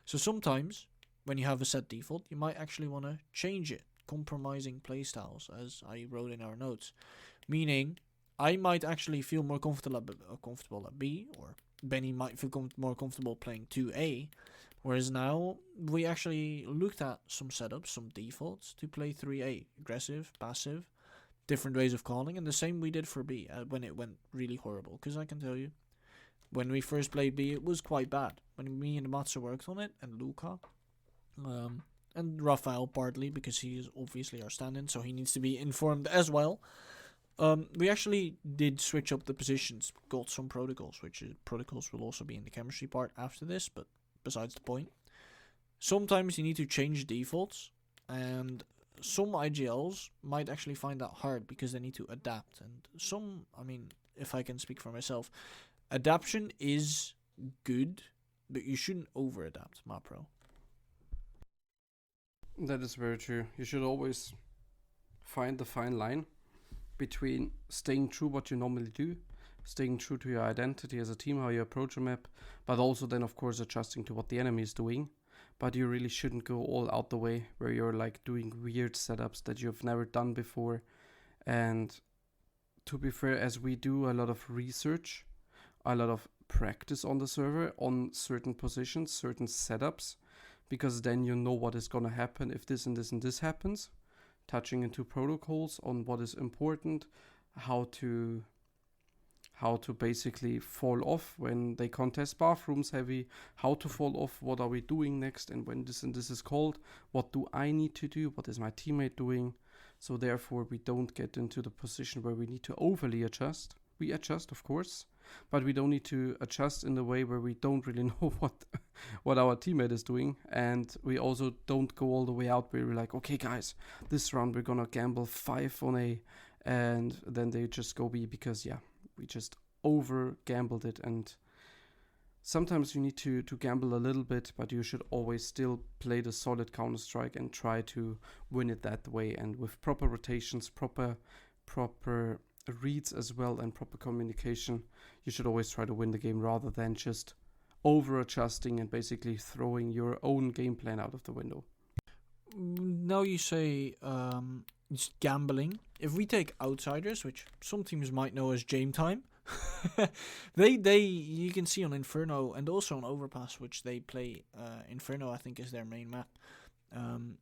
So sometimes, when you have a set default, you might actually want to change it, compromising playstyles, as I wrote in our notes. Meaning, I might actually feel more comfortable at B, or Benny might feel more comfortable playing 2A, whereas now we actually looked at some setups, some defaults to play 3A, aggressive, passive, different ways of calling, and the same we did for B when it went really horrible. Because I can tell you, when we first played B, it was quite bad. When me and Matsu worked on it, and Luca, and Raphael partly, because he is obviously our stand-in, so he needs to be informed as well. We actually did switch up the positions, got some protocols, which protocols will also be in the chemistry part after this, but besides the point. Sometimes you need to change defaults, and some IGLs might actually find that hard because they need to adapt. And some, I mean, if I can speak for myself, adaptation is good, but you shouldn't over-adapt, MaPro. That is very true. You should always find the fine line between staying true what you normally do, staying true to your identity as a team, how you approach a map, but also then of course adjusting to what the enemy is doing. But you really shouldn't go all out the way where you're like doing weird setups that you've never done before. And to be fair, as we do a lot of research, a lot of practice on the server on certain positions, certain setups, because then you know what is gonna happen if this and this and this happens, touching into protocols on what is important, how to basically fall off when they contest bathrooms heavy, how to fall off, what are we doing next, and when this and this is called, what do I need to do, what is my teammate doing. So therefore we don't get into the position where we need to overly adjust. We adjust, of course, but we don't need to adjust in the way where we don't really know what our teammate is doing. And we also don't go all the way out where we're like, okay guys, this round we're gonna gamble 5 on A, and then they just go B, because yeah, we just over gambled it, and sometimes you need to gamble a little bit, but you should always still play the solid Counter-Strike and try to win it that way, and with proper rotations, proper reads as well, and proper communication, you should always try to win the game rather than just over adjusting and basically throwing your own game plan out of the window. Now you say it's gambling. If we take Outsiders, which some teams might know as Game Time, they you can see on Inferno and also on Overpass, which they play. Inferno, I think, is their main map. When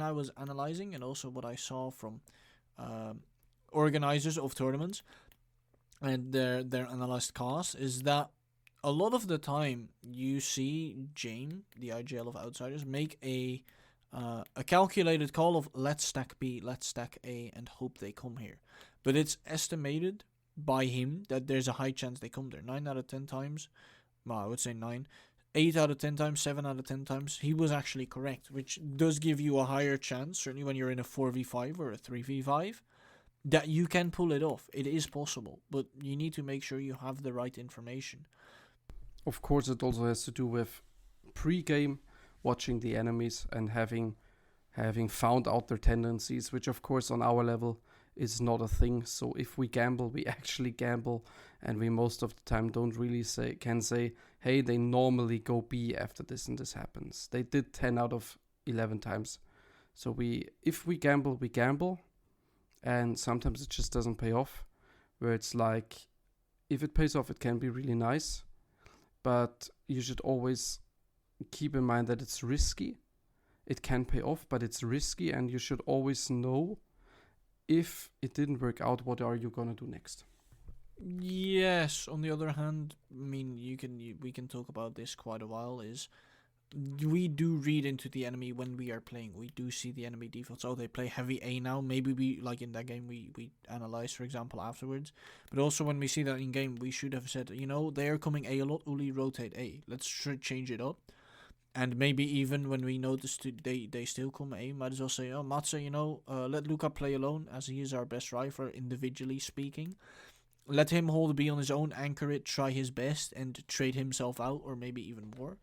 I was analyzing, and also what I saw from organizers of tournaments and their analyzed cast, is that a lot of the time you see Jame, the IGL of Outsiders, make a calculated call of let's stack B, let's stack A, and hope they come here. But it's estimated by him that there's a high chance they come there. 9 out of 10 times, well, I would say 9. 8 out of 10 times, 7 out of 10 times, he was actually correct, which does give you a higher chance, certainly when you're in a 4v5 or a 3v5, that you can pull it off. It is possible, but you need to make sure you have the right information. Of course, it also has to do with pre-game, watching the enemies and having found out their tendencies, which of course on our level is not a thing. So if we gamble, we actually gamble, and we most of the time don't really say, hey, they normally go B after this and this happens. They did 10 out of 11 times. So if we gamble, we gamble, and sometimes it just doesn't pay off, where it's like, if it pays off, it can be really nice, but you should always keep in mind that it's risky. It can pay off, but it's risky, and you should always know, if it didn't work out, what are you gonna do next? Yes. On the other hand, I mean, we can talk about this quite a while. Is we do read into the enemy when we are playing. We do see the enemy defaults. Oh, they play heavy A now. Maybe we, like in that game, we analyze, for example, afterwards. But also when we see that in game, we should have said, they are coming A a lot. Oulie, rotate A. Let's change it up. And maybe even when we notice they still come A, might as well say, oh, Matze, let Luca play alone, as he is our best rifler, individually speaking. Let him hold B on his own, anchor it, try his best, and trade himself out, or maybe even more.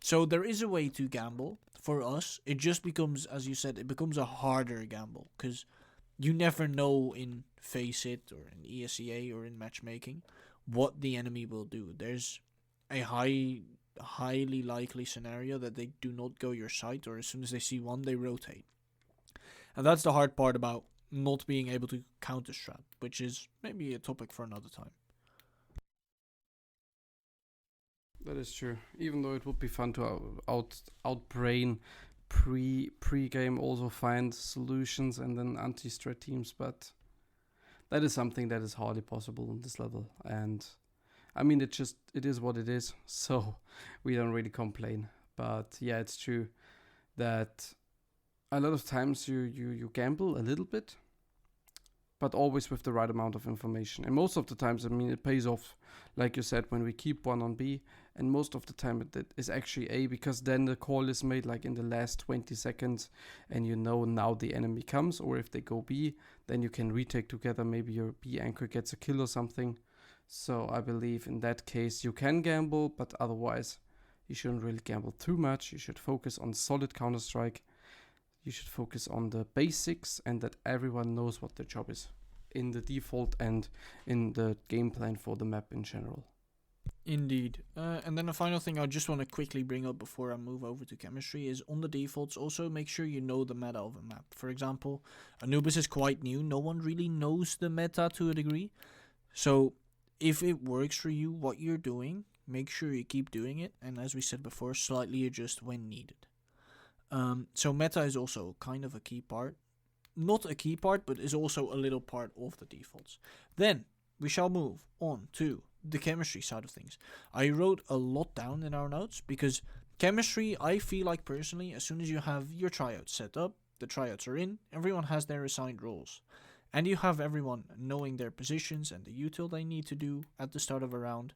So there is a way to gamble for us. It just becomes, as you said, it becomes a harder gamble, because you never know in Face It, or in ESEA, or in matchmaking, what the enemy will do. There's a highly likely scenario that they do not go your site, or as soon as they see one, they rotate. And that's the hard part about not being able to counter strat, which is maybe a topic for another time. That is true. Even though it would be fun to outbrain pre-game, also find solutions and then anti-strat teams, but that is something that is hardly possible on this level. And I mean, it is what it is, so we don't really complain. But yeah, it's true that a lot of times you gamble a little bit, but always with the right amount of information. And most of the times, I mean, it pays off, like you said, when we keep one on B, and most of the time it is actually A, because then the call is made like in the last 20 seconds, and now the enemy comes, or if they go B, then you can retake together, maybe your B anchor gets a kill or something. So I believe in that case you can gamble, but otherwise you shouldn't really gamble too much. You should focus on solid Counter-Strike. You should focus on the basics, and that everyone knows what their job is in the default and in the game plan for the map in general. Indeed. And then the final thing I just want to quickly bring up before I move over to chemistry is, on the defaults, also make sure you know the meta of a map. For example, Anubis is quite new. No one really knows the meta to a degree. So if it works for you, what you're doing, make sure you keep doing it. And as we said before, slightly adjust when needed. So meta is also kind of a key part. Not a key part, but is also a little part of the defaults. Then we shall move on to the chemistry side of things. I wrote a lot down in our notes, because chemistry, I feel like personally, as soon as you have your tryouts set up, the tryouts are in, everyone has their assigned roles. And you have everyone knowing their positions and the util they need to do at the start of a round.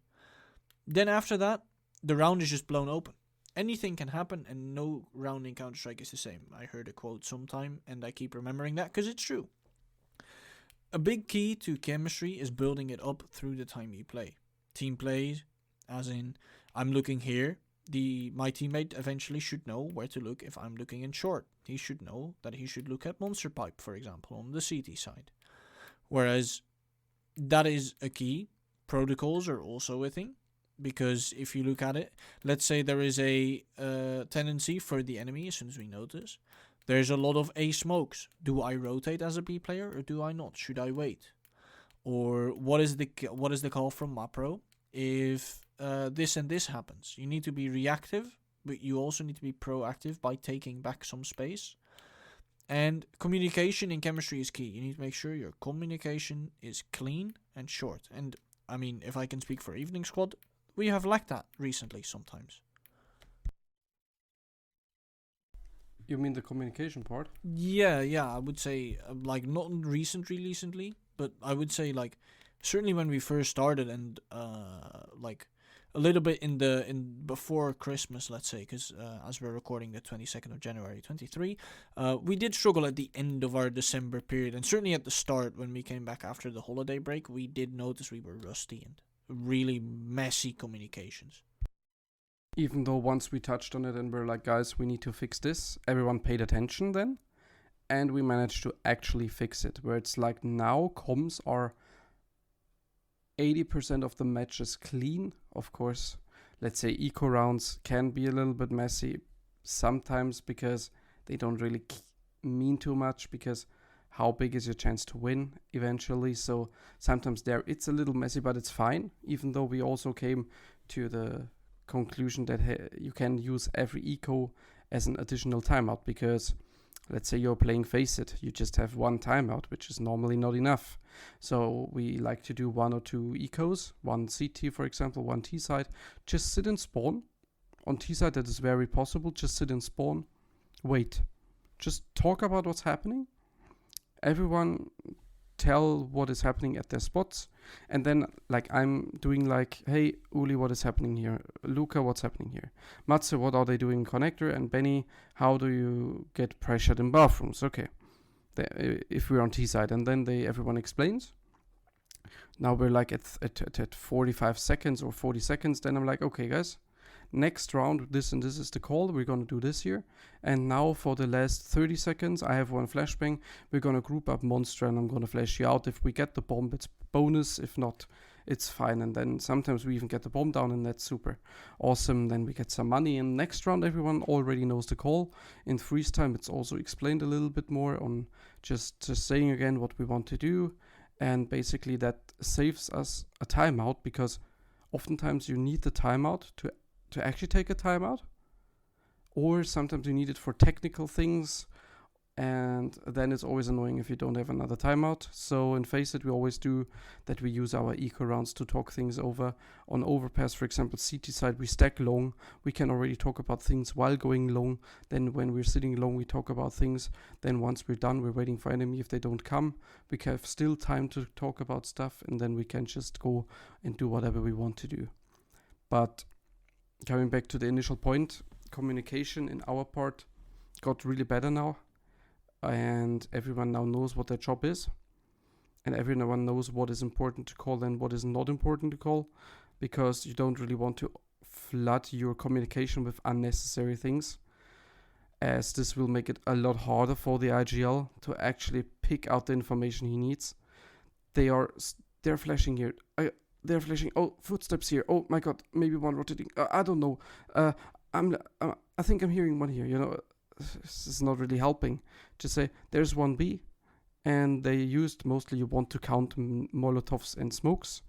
Then after that, the round is just blown open. Anything can happen, and no round in Counter-Strike is the same. I heard a quote sometime, and I keep remembering that because it's true. A big key to chemistry is building it up through the time you play. Team plays, as in, I'm looking here. My teammate eventually should know where to look if I'm looking in short. He should know that he should look at Monster Pipe, for example, on the CT side. Whereas that is a key. Protocols are also a thing. Because if you look at it, let's say there is a tendency for the enemy, as soon as we notice, there's a lot of A smokes. Do I rotate as a B player or do I not? Should I wait? Or what is the call from MaPro if this and this happens? You need to be reactive, but you also need to be proactive by taking back some space. And communication in chemistry is key. You need to make sure your communication is clean and short. And I mean, if I can speak for Evening Squad, we have lacked that recently sometimes. You mean the communication part? Yeah, I would say like not recently, but I would say like certainly when we first started and like a little bit in before Christmas, let's say, because as we're recording the 22nd of January 23, we did struggle at the end of our December period, and certainly at the start when we came back after the holiday break, we did notice we were rusty and really messy communications. Even though once we touched on it and we're like, guys, we need to fix this, everyone paid attention then, and we managed to actually fix it. Where it's like now comms are 80% of the matches clean. Of course, let's say eco rounds can be a little bit messy sometimes because they don't really mean too much, because how big is your chance to win eventually? So sometimes there it's a little messy, but it's fine, even though we also came to the conclusion that you can use every eco as an additional timeout, because let's say you're playing Face It, you just have one timeout, which is normally not enough. So we like to do 1 or 2 ecos, one CT for example, one T side, just sit and spawn. On T side that is very possible, just sit and spawn, wait, just talk about what's happening, everyone tell what is happening at their spots, and then like I'm doing like, hey Oulie, what is happening here? Luca, what's happening here? Matze, what are they doing in connector? And Benny, how do you get pressured in bathrooms? Okay, if we're on T side, and then everyone explains. Now we're like at 45 seconds or 40 seconds, then I'm like, okay guys, next round, this and this is the call, we're gonna do this here. And now for the last 30 seconds, I have one flashbang, we're gonna group up Monster and I'm gonna flash you out. If we get the bomb, it's bonus, if not, it's fine. And then sometimes we even get the bomb down, and that's super awesome. Then we get some money, and next round everyone already knows the call. In freeze time it's also explained a little bit more on just saying again what we want to do, and basically that saves us a timeout, because oftentimes you need the timeout to actually take a timeout, or sometimes you need it for technical things, and then it's always annoying if you don't have another timeout. So in Face It we always do that, we use our eco rounds to talk things over. On overpass, for example, CT side, we stack long, we can already talk about things while going long. Then when we're sitting long, we talk about things. Then once we're done, we're waiting for enemy. If they don't come, we have still time to talk about stuff, and then we can just go and do whatever we want to do. But coming back to the initial point, communication in our part got really better now, and everyone now knows what their job is, and everyone knows what is important to call and what is not important to call, because you don't really want to flood your communication with unnecessary things, as this will make it a lot harder for the IGL to actually pick out the information he needs. They're flashing here. They're flashing. Oh, footsteps here. Oh my god, maybe one rotating. I don't know. I think I'm hearing one here. You know, this is not really helping. Just say there's one B, and they used mostly. You want to count Molotovs and smokes,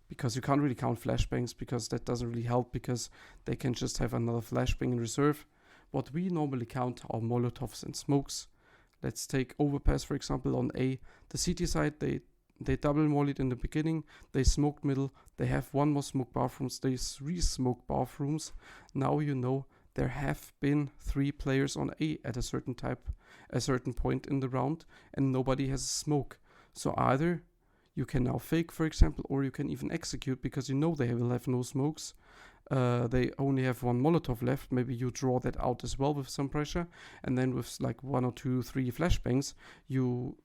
because you can't really count flashbangs, because that doesn't really help, because they can just have another flashbang in reserve. What we normally count are Molotovs and smokes. Let's take overpass for example on A. The CT side, they double mollied in the beginning, they smoked middle, they have one more smoke bathrooms, they re-smoke bathrooms. Now you know there have been 3 players on A at a certain point in the round, and nobody has a smoke. So either you can now fake, for example, or you can even execute, because you know they will have no smokes. They only have one Molotov left. Maybe you draw that out as well with some pressure, and then with like 1 or 2, 3 flashbangs, you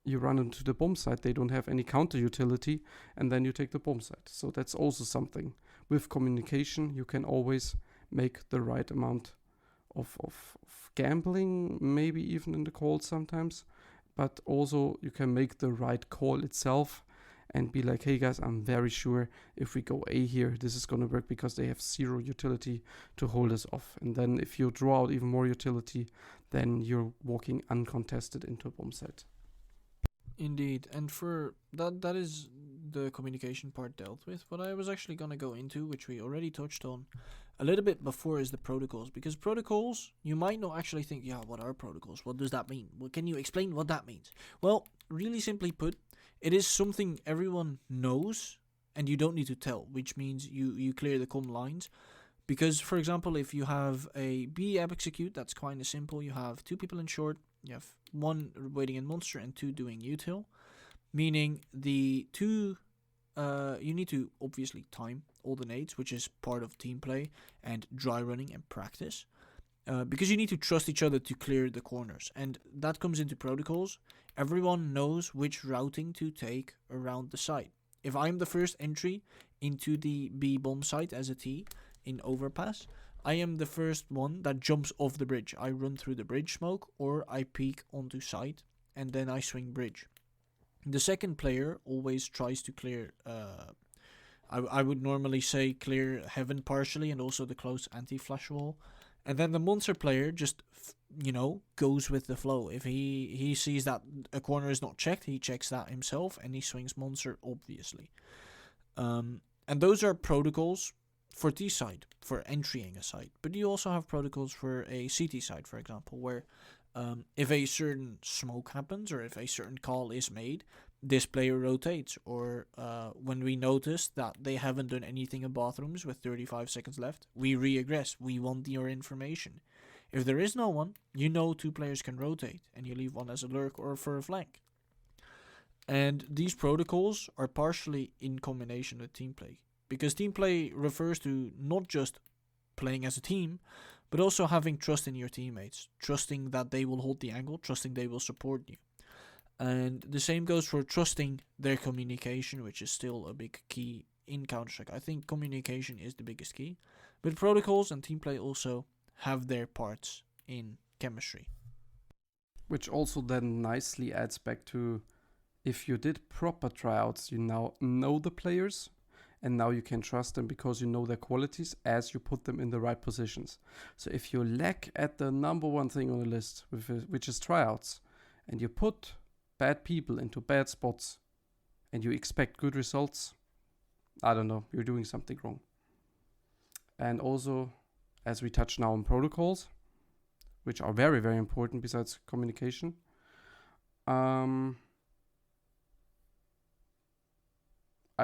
you run into the bomb site, they don't have any counter utility, and then you take the bomb site. So that's also something. With communication, you can always make the right amount of gambling, maybe even in the call sometimes, but also you can make the right call itself and be like, hey guys, I'm very sure if we go A here, this is going to work because they have zero utility to hold us off. And then if you draw out even more utility, then you're walking uncontested into a bomb site. Indeed, and for that is the communication part dealt with. What I was actually going to go into, which we already touched on a little bit before, is the protocols. Because protocols, you might not actually think, yeah, what are protocols? What does that mean? Well, can you explain what that means? Well, really simply put, it is something everyone knows and you don't need to tell, which means you clear the comm lines. Because, for example, if you have a B execute, that's kind of simple. You have 2 people in short, you have 1 waiting in monster and 2 doing util. Meaning the 2, you need to obviously time all the nades, which is part of team play and dry running and practice. Because you need to trust each other to clear the corners. And that comes into protocols. Everyone knows which routing to take around the site. If I'm the first entry into the B bomb site as a T in overpass, I am the first one that jumps off the bridge. I run through the bridge smoke or I peek onto site and then I swing bridge. The second player always tries to clear, I would normally say clear heaven partially and also the close anti-flash wall. And then the monster player just, goes with the flow. If he sees that a corner is not checked, he checks that himself and he swings monster, obviously. And those are protocols for T side, for entering a site. But you also have protocols for a CT side, for example, where if a certain smoke happens or if a certain call is made, this player rotates. Or when we notice that they haven't done anything in bathrooms with 35 seconds left, we reaggress. We want your information. If there is no one, 2 players can rotate and you leave one as a lurk or for a flank. And these protocols are partially in combination with team play. Because team play refers to not just playing as a team, but also having trust in your teammates, trusting that they will hold the angle, trusting they will support you. And the same goes for trusting their communication, which is still a big key in Counter-Strike. I think communication is the biggest key, but protocols and team play also have their parts in chemistry. Which also then nicely adds back to, if you did proper tryouts, you now know the players, and now you can trust them because you know their qualities as you put them in the right positions. So if you lack at the number one thing on the list, which is tryouts, and you put bad people into bad spots, and you expect good results, I don't know, you're doing something wrong. And also, as we touch now on protocols, which are very, very important besides communication, I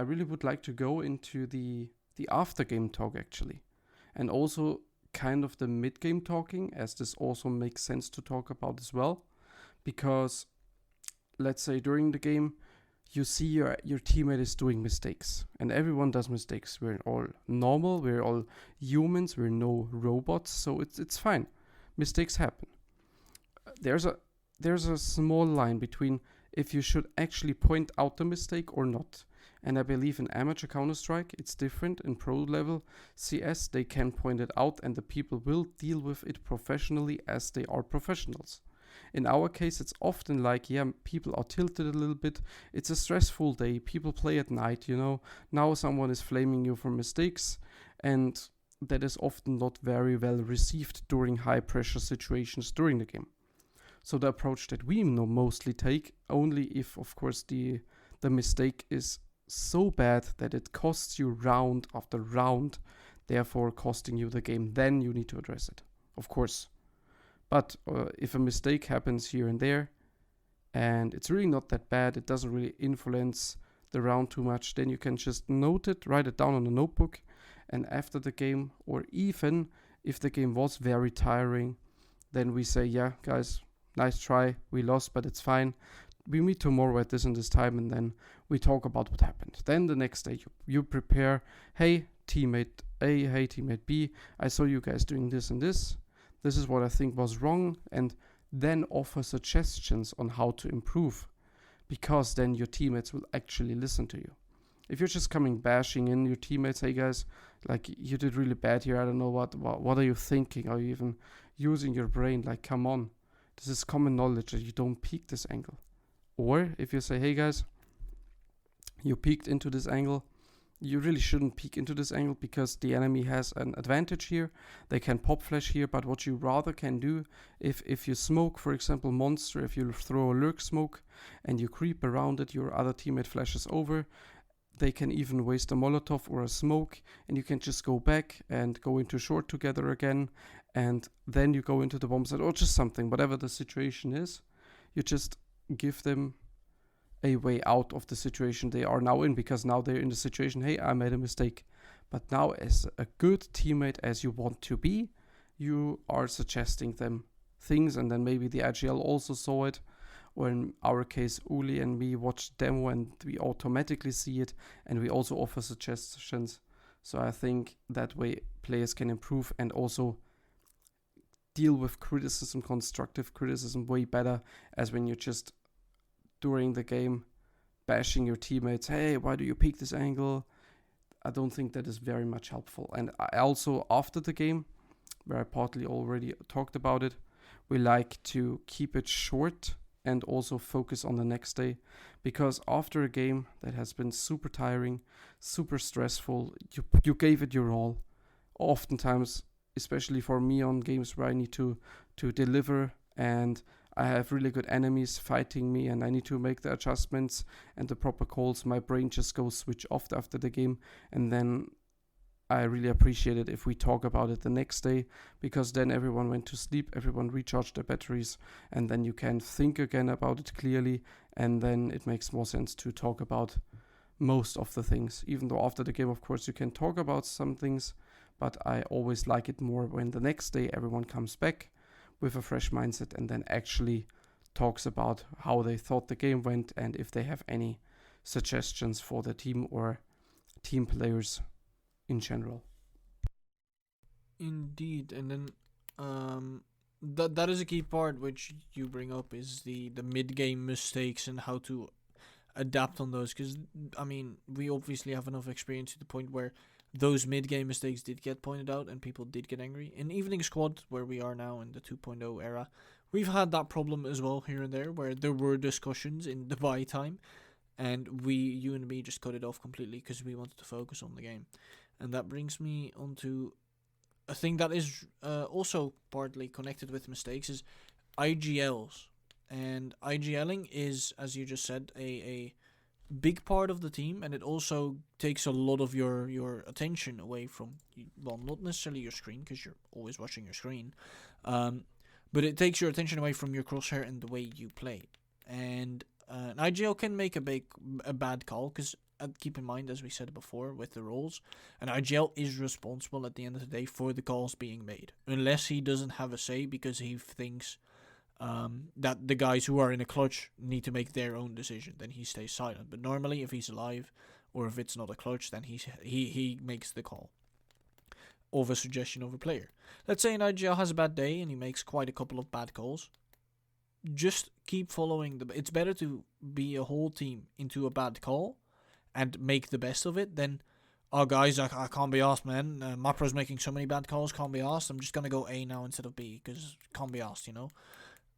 really would like to go into the after game talk actually, and also kind of the mid game talking, as this also makes sense to talk about as well, because let's say during the game you see your teammate is doing mistakes, and everyone does mistakes. We're all normal, we're all humans, we're no robots, so it's fine. Mistakes happen. There's a small line between if you should actually point out the mistake or not. And I believe in amateur Counter-Strike, it's different. In pro level CS, they can point it out and the people will deal with it professionally as they are professionals. In our case, it's often like, people are tilted a little bit. It's a stressful day. People play at night, Now someone is flaming you for mistakes, and that is often not very well received during high pressure situations during the game. So the approach that we mostly take, only if, of course, the mistake is so bad that it costs you round after round, therefore costing you the game, then you need to address it, of course. But if a mistake happens here and there, and it's really not that bad, it doesn't really influence the round too much, then you can just note it, write it down on a notebook, and after the game, or even if the game was very tiring, then we say, yeah, guys, nice try, we lost, but it's fine. We meet tomorrow at this and this time, and then we talk about what happened. Then the next day, you prepare, hey, teammate A, hey, teammate B, I saw you guys doing this and this. This is what I think was wrong, and then offer suggestions on how to improve. because then your teammates will actually listen to you. If you're just coming bashing in your teammates, hey guys, like you did really bad here, I don't know what are you thinking? Are you even using your brain? Like, come on. This is common knowledge that you don't peek this angle. Or if you say, hey guys, you peeked into this angle, you really shouldn't peek into this angle because the enemy has an advantage here. They can pop flash here, but what you rather can do, if you smoke, for example, monster, if you throw a lurk smoke and you creep around it, your other teammate flashes over. They can even waste a Molotov or a smoke, and you can just go back and go into short together again, and then you go into the bomb site or just something, whatever the situation is. You just give them a way out of the situation they are now in, because now they're in the situation, hey, I made a mistake. But now, as a good teammate as you want to be, you are suggesting them things, and then maybe the IGL also saw it, or in our case, Oulie and me watched demo and we automatically see it, and we also offer suggestions. So I think that way players can improve and also deal with criticism, constructive criticism, way better as when you're just during the game bashing your teammates. Hey, why do you peek this angle? I don't think that is very much helpful. And I also, after the game, where I partly already talked about it, we like to keep it short and also focus on the next day, because after a game that has been super tiring, super stressful, you gave it your all. Oftentimes, especially for me on games where I need to deliver and I have really good enemies fighting me and I need to make the adjustments and the proper calls, my brain just goes switch off after the game, and then I really appreciate it if we talk about it the next day, because then everyone went to sleep, everyone recharged their batteries, and then you can think again about it clearly, and then it makes more sense to talk about most of the things. Even though after the game, of course, you can talk about some things, but I always like it more when the next day everyone comes back with a fresh mindset and then actually talks about how they thought the game went and if they have any suggestions for the team or team players in general. Indeed, and then that is a key part which you bring up, is the mid game mistakes and how to adapt on those. Because I mean, we obviously have enough experience to the point where those mid game mistakes did get pointed out and people did get angry. In Evening Squad, where we are now in the 2.0 era, we've had that problem as well here and there, where there were discussions in the buy time, and you and me just cut it off completely because we wanted to focus on the game. And that brings me on to a thing that is also partly connected with mistakes, is IGLs. And IGLing is, as you just said, a big part of the team, and it also takes a lot of your attention away from, well, not necessarily your screen, because you're always watching your screen, but it takes your attention away from your crosshair and the way you play. And an IGL can make a bad call, because keep in mind, as we said before with the roles, an IGL is responsible at the end of the day for the calls being made, unless he doesn't have a say because he thinks that the guys who are in a clutch need to make their own decision. Then he stays silent. But normally, if he's alive or if it's not a clutch, then he makes the call of a suggestion of a player. Let's say an IGL has a bad day and he makes quite a couple of bad calls. Just keep following it's better to be a whole team into a bad call and make the best of it than, oh guys, I can't be asked, man. MaPro's making so many bad calls, can't be asked. I'm just gonna go A now instead of B because can't be asked, you know.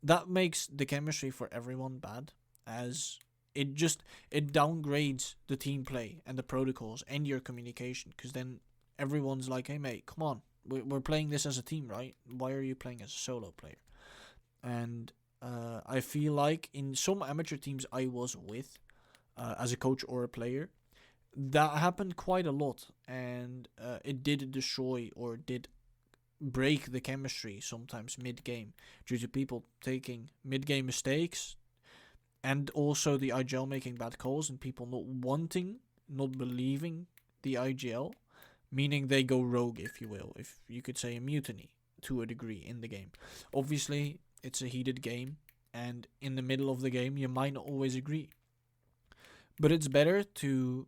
That makes the chemistry for everyone bad, as it downgrades the team play and the protocols and your communication, because then everyone's like, hey mate, come on, we're playing this as a team, right? Why are you playing as a solo player? And I feel like in some amateur teams I was with, as a coach or a player, that happened quite a lot, and it did destroy or did break the chemistry sometimes mid-game, due to people taking mid-game mistakes, and also the IGL making bad calls and people not believing the IGL, meaning they go rogue, if you will, if you could say a mutiny to a degree in the game. Obviously, it's a heated game, and in the middle of the game, you might not always agree. But it's better to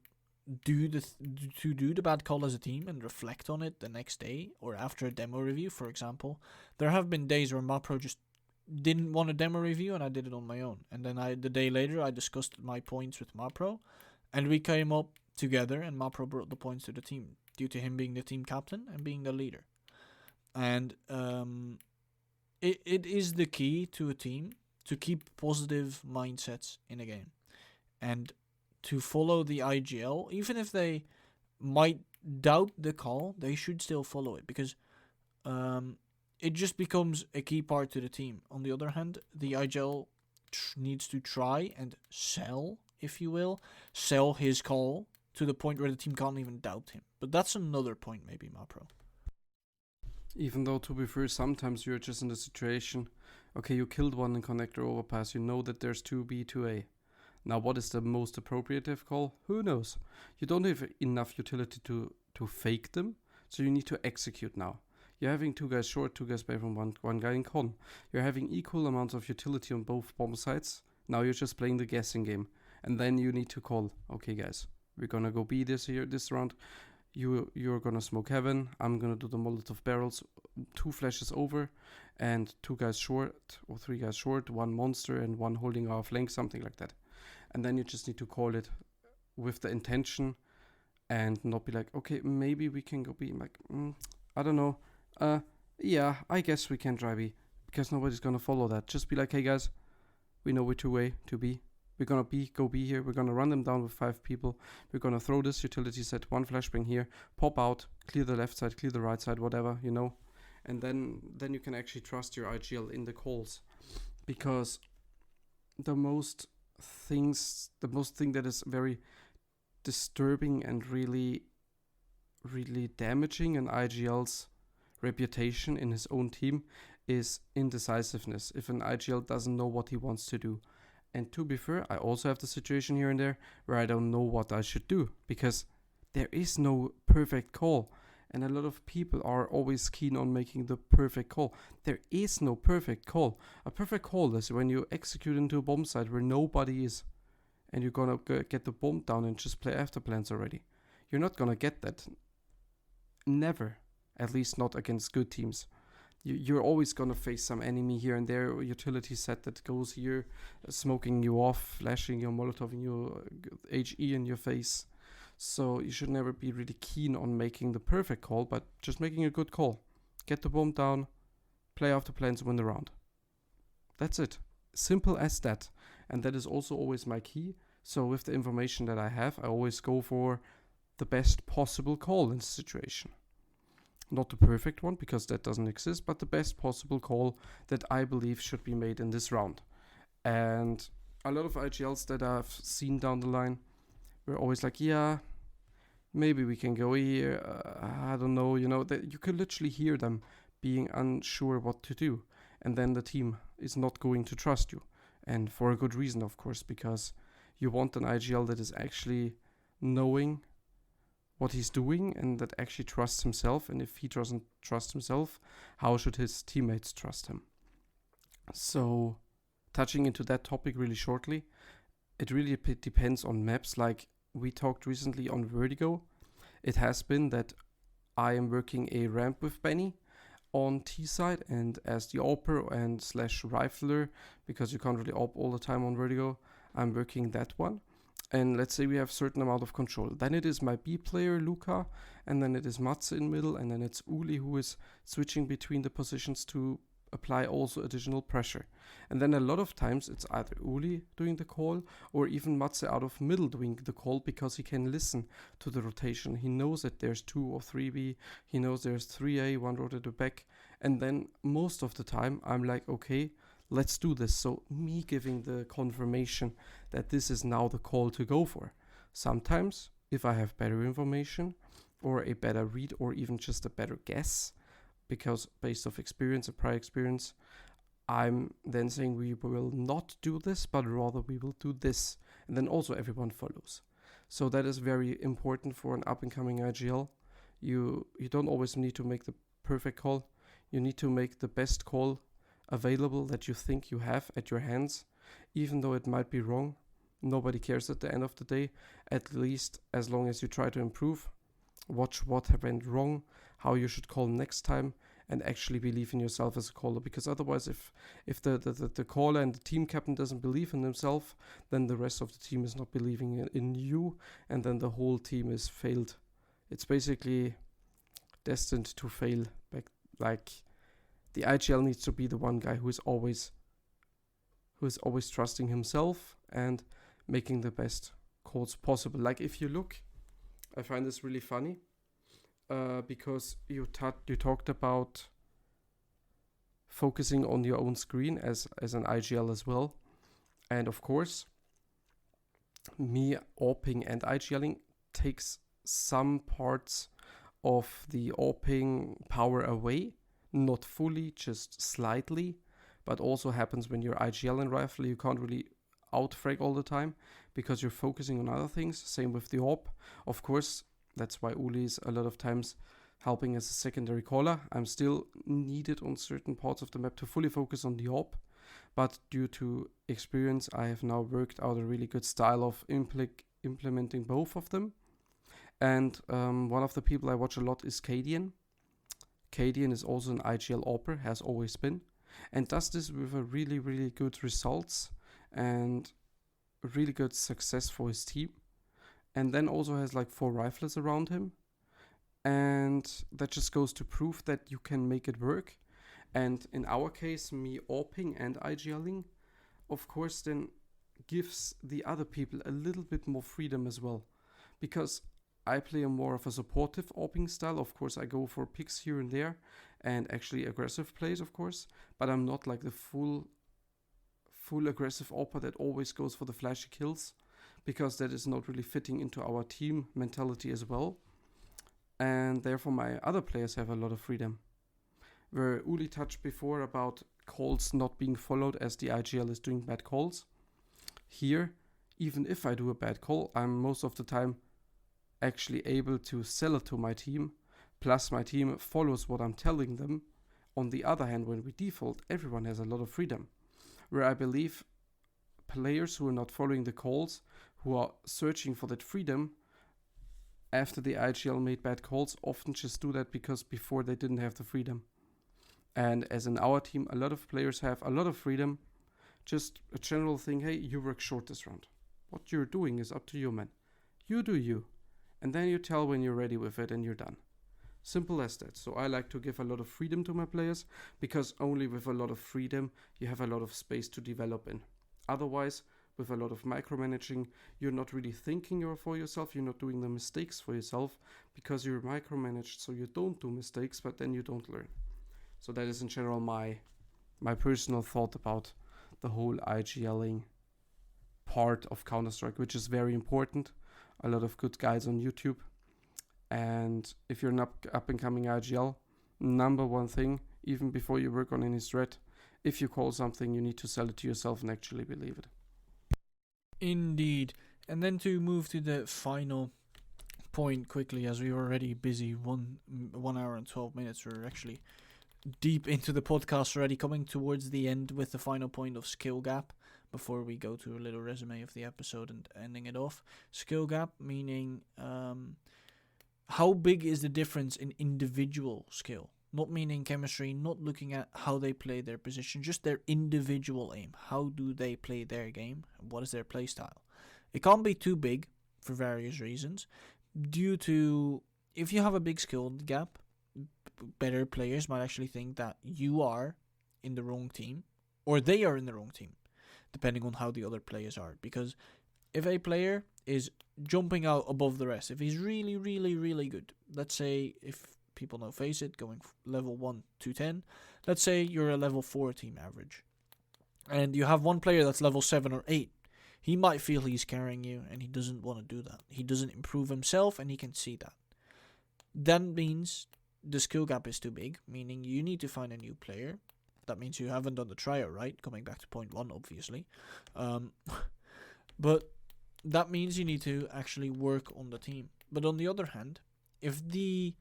do the bad call as a team and reflect on it the next day or after a demo review, for example. There have been days where MaPro just didn't want a demo review, and I did it on my own. And then the day later, I discussed my points with MaPro, and we came up together, and MaPro brought the points to the team due to him being the team captain and being the leader. And it is the key to a team to keep positive mindsets in a game, and to follow the IGL, even if they might doubt the call, they should still follow it, because it just becomes a key part to the team. On the other hand, the IGL needs to try and sell, if you will, sell his call to the point where the team can't even doubt him. But that's another point, maybe, MaPro. Even though, to be fair, sometimes you're just in the situation, okay, you killed one in connector overpass, you know that there's 2B, 2A. Now, what is the most appropriate call? Who knows? You don't have enough utility to fake them, so you need to execute now. You're having 2 guys short, 2 guys back from one guy in con. You're having equal amounts of utility on both bomb sides. Now you're just playing the guessing game. And then you need to call, okay guys, we're gonna go B this round. You're gonna smoke heaven. I'm gonna do the Molotov barrels, 2 flashes over, and 2 guys short, or 3 guys short, 1 monster and 1 holding our flank, something like that. And then you just need to call it with the intention and not be like, okay, maybe we can go B. I'm like, I don't know. Yeah, I guess we can try B, because nobody's gonna follow that. Just be like, hey guys, we know we're 2A, 2B. We're gonna go B here. We're gonna run them down with 5 people. We're gonna throw this utility set, 1 flashbang here, pop out, clear the left side, clear the right side, whatever, you know. And then you can actually trust your IGL in the calls, because the most thing that is very disturbing and really, really damaging an IGL's reputation in his own team is indecisiveness. If an IGL doesn't know what he wants to do. And to be fair, I also have the situation here and there where I don't know what I should do, because there is no perfect call. And a lot of people are always keen on making the perfect call. There is no perfect call. A perfect call is when you execute into a bomb site where nobody is, and you're gonna get the bomb down and just play after plans already. You're not gonna get that. Never. At least not against good teams. You're always gonna face some enemy here and there, or utility set that goes here, smoking you off, flashing your Molotov in your HE in your face. So you should never be really keen on making the perfect call, but just making a good call. Get the bomb down, play after plans, win the round. That's it. Simple as that. And that is also always my key. So with the information that I have, I always go for the best possible call in the situation. Not the perfect one, because that doesn't exist, but the best possible call that I believe should be made in this round. And a lot of IGLs that I've seen down the line were always like, yeah, maybe we can go here, I don't know, you know, that you could literally hear them being unsure what to do. And then the team is not going to trust you. And for a good reason, of course, because you want an IGL that is actually knowing what he's doing and that actually trusts himself. And if he doesn't trust himself, how should his teammates trust him? So, touching into that topic really shortly, it really depends on maps. Like we talked recently on Vertigo, it has been that I am working a ramp with Benny on T side, and as the AWPer and / rifler, because you can't really AWP all the time on Vertigo, I'm working that one. And let's say we have a certain amount of control. Then it is my B player, Luca, and then it is Matze in middle, and then it's Oulie who is switching between the positions to apply also additional pressure. And then a lot of times it's either Oulie doing the call or even Matze out of middle doing the call, because he can listen to the rotation. He knows that there's 2 or 3B, he knows there's 3A, 1 rotated back. And then most of the time I'm like, okay, let's do this. So me giving the confirmation that this is now the call to go for. Sometimes, if I have better information or a better read or even just a better guess, because based off experience and prior experience, I'm then saying we will not do this, but rather we will do this. And then also everyone follows. So that is very important for an up-and-coming IGL. You don't always need to make the perfect call. You need to make the best call available that you think you have at your hands, even though it might be wrong. Nobody cares at the end of the day, at least as long as you try to improve. Watch what went wrong, how you should call next time, and actually believe in yourself as a caller. Because otherwise, if the caller and the team captain doesn't believe in himself, then the rest of the team is not believing in you, and then the whole team is failed. It's basically destined to fail. Like the IGL needs to be the one guy who is always trusting himself and making the best calls possible. Like if you look, I find this really funny, because you talked about focusing on your own screen as an IGL as well, and of course, me AWPing and IGLing takes some parts of the AWPing power away, not fully, just slightly, but also happens when you're IGL and rifle. You can't really outfrag all the time because you're focusing on other things. Same with the AWP. Of course, that's why Oulie is a lot of times helping as a secondary caller. I'm still needed on certain parts of the map to fully focus on the AWP, but due to experience, I have now worked out a really good style of implementing both of them. And one of the people I watch a lot is Cadian. Cadian is also an IGL AWPer, has always been, and does this with a really, really good results and really good success for his team. And then also has like 4 riflers around him. And that just goes to prove that you can make it work. And in our case, me AWPing and IGLing, of course, then gives the other people a little bit more freedom as well. Because I play a more of a supportive AWPing style. Of course, I go for picks here and there and actually aggressive plays, of course. But I'm not like the full aggressive AWPer that always goes for the flashy kills, because that is not really fitting into our team mentality as well. And therefore, my other players have a lot of freedom. Where Oulie touched before about calls not being followed as the IGL is doing bad calls. Here, even if I do a bad call, I'm most of the time actually able to sell it to my team, plus my team follows what I'm telling them. On the other hand, when we default, everyone has a lot of freedom, where I believe players who are not following the calls, who are searching for that freedom after the IGL made bad calls, often just do that because before they didn't have the freedom. And as in our team, a lot of players have a lot of freedom, just a general thing, hey, you work short this round. What you're doing is up to you, man. You do you. And then you tell when you're ready with it and you're done. Simple as that. So I like to give a lot of freedom to my players, because only with a lot of freedom you have a lot of space to develop in. Otherwise, with a lot of micromanaging, you're not really thinking for yourself, you're not doing the mistakes for yourself, because you're micromanaged, so you don't do mistakes, but then you don't learn. So that is in general my personal thought about the whole IGLing part of Counter-Strike, which is very important. A lot of good guides on YouTube. And if you're an up and coming IGL, number one thing, even before you work on any strat, if you call something, you need to sell it to yourself and actually believe it. Indeed. And then to move to the final point quickly, as we were already busy, 1 hour and 12 minutes. We're actually deep into the podcast already, coming towards the end with the final point of skill gap. Before we go to a little resume of the episode and ending it off. Skill gap, meaning how big is the difference in individual skill? Not meaning chemistry, not looking at how they play their position, just their individual aim. How do they play their game? What is their play style? It can't be too big for various reasons. Due to, if you have a big skill gap, better players might actually think that you are in the wrong team, or they are in the wrong team, depending on how the other players are. Because if a player is jumping out above the rest, if he's really, really, really good, let's say, if people know Face It, going level 1 to 10, let's say you're a level 4 team average, and you have one player that's level 7 or 8, he might feel he's carrying you, and he doesn't want to do that. He doesn't improve himself, and he can see that. That means the skill gap is too big, meaning you need to find a new player. That means you haven't done the tryout right, coming back to point 1, obviously. But that means you need to actually work on the team. But on the other hand, if the,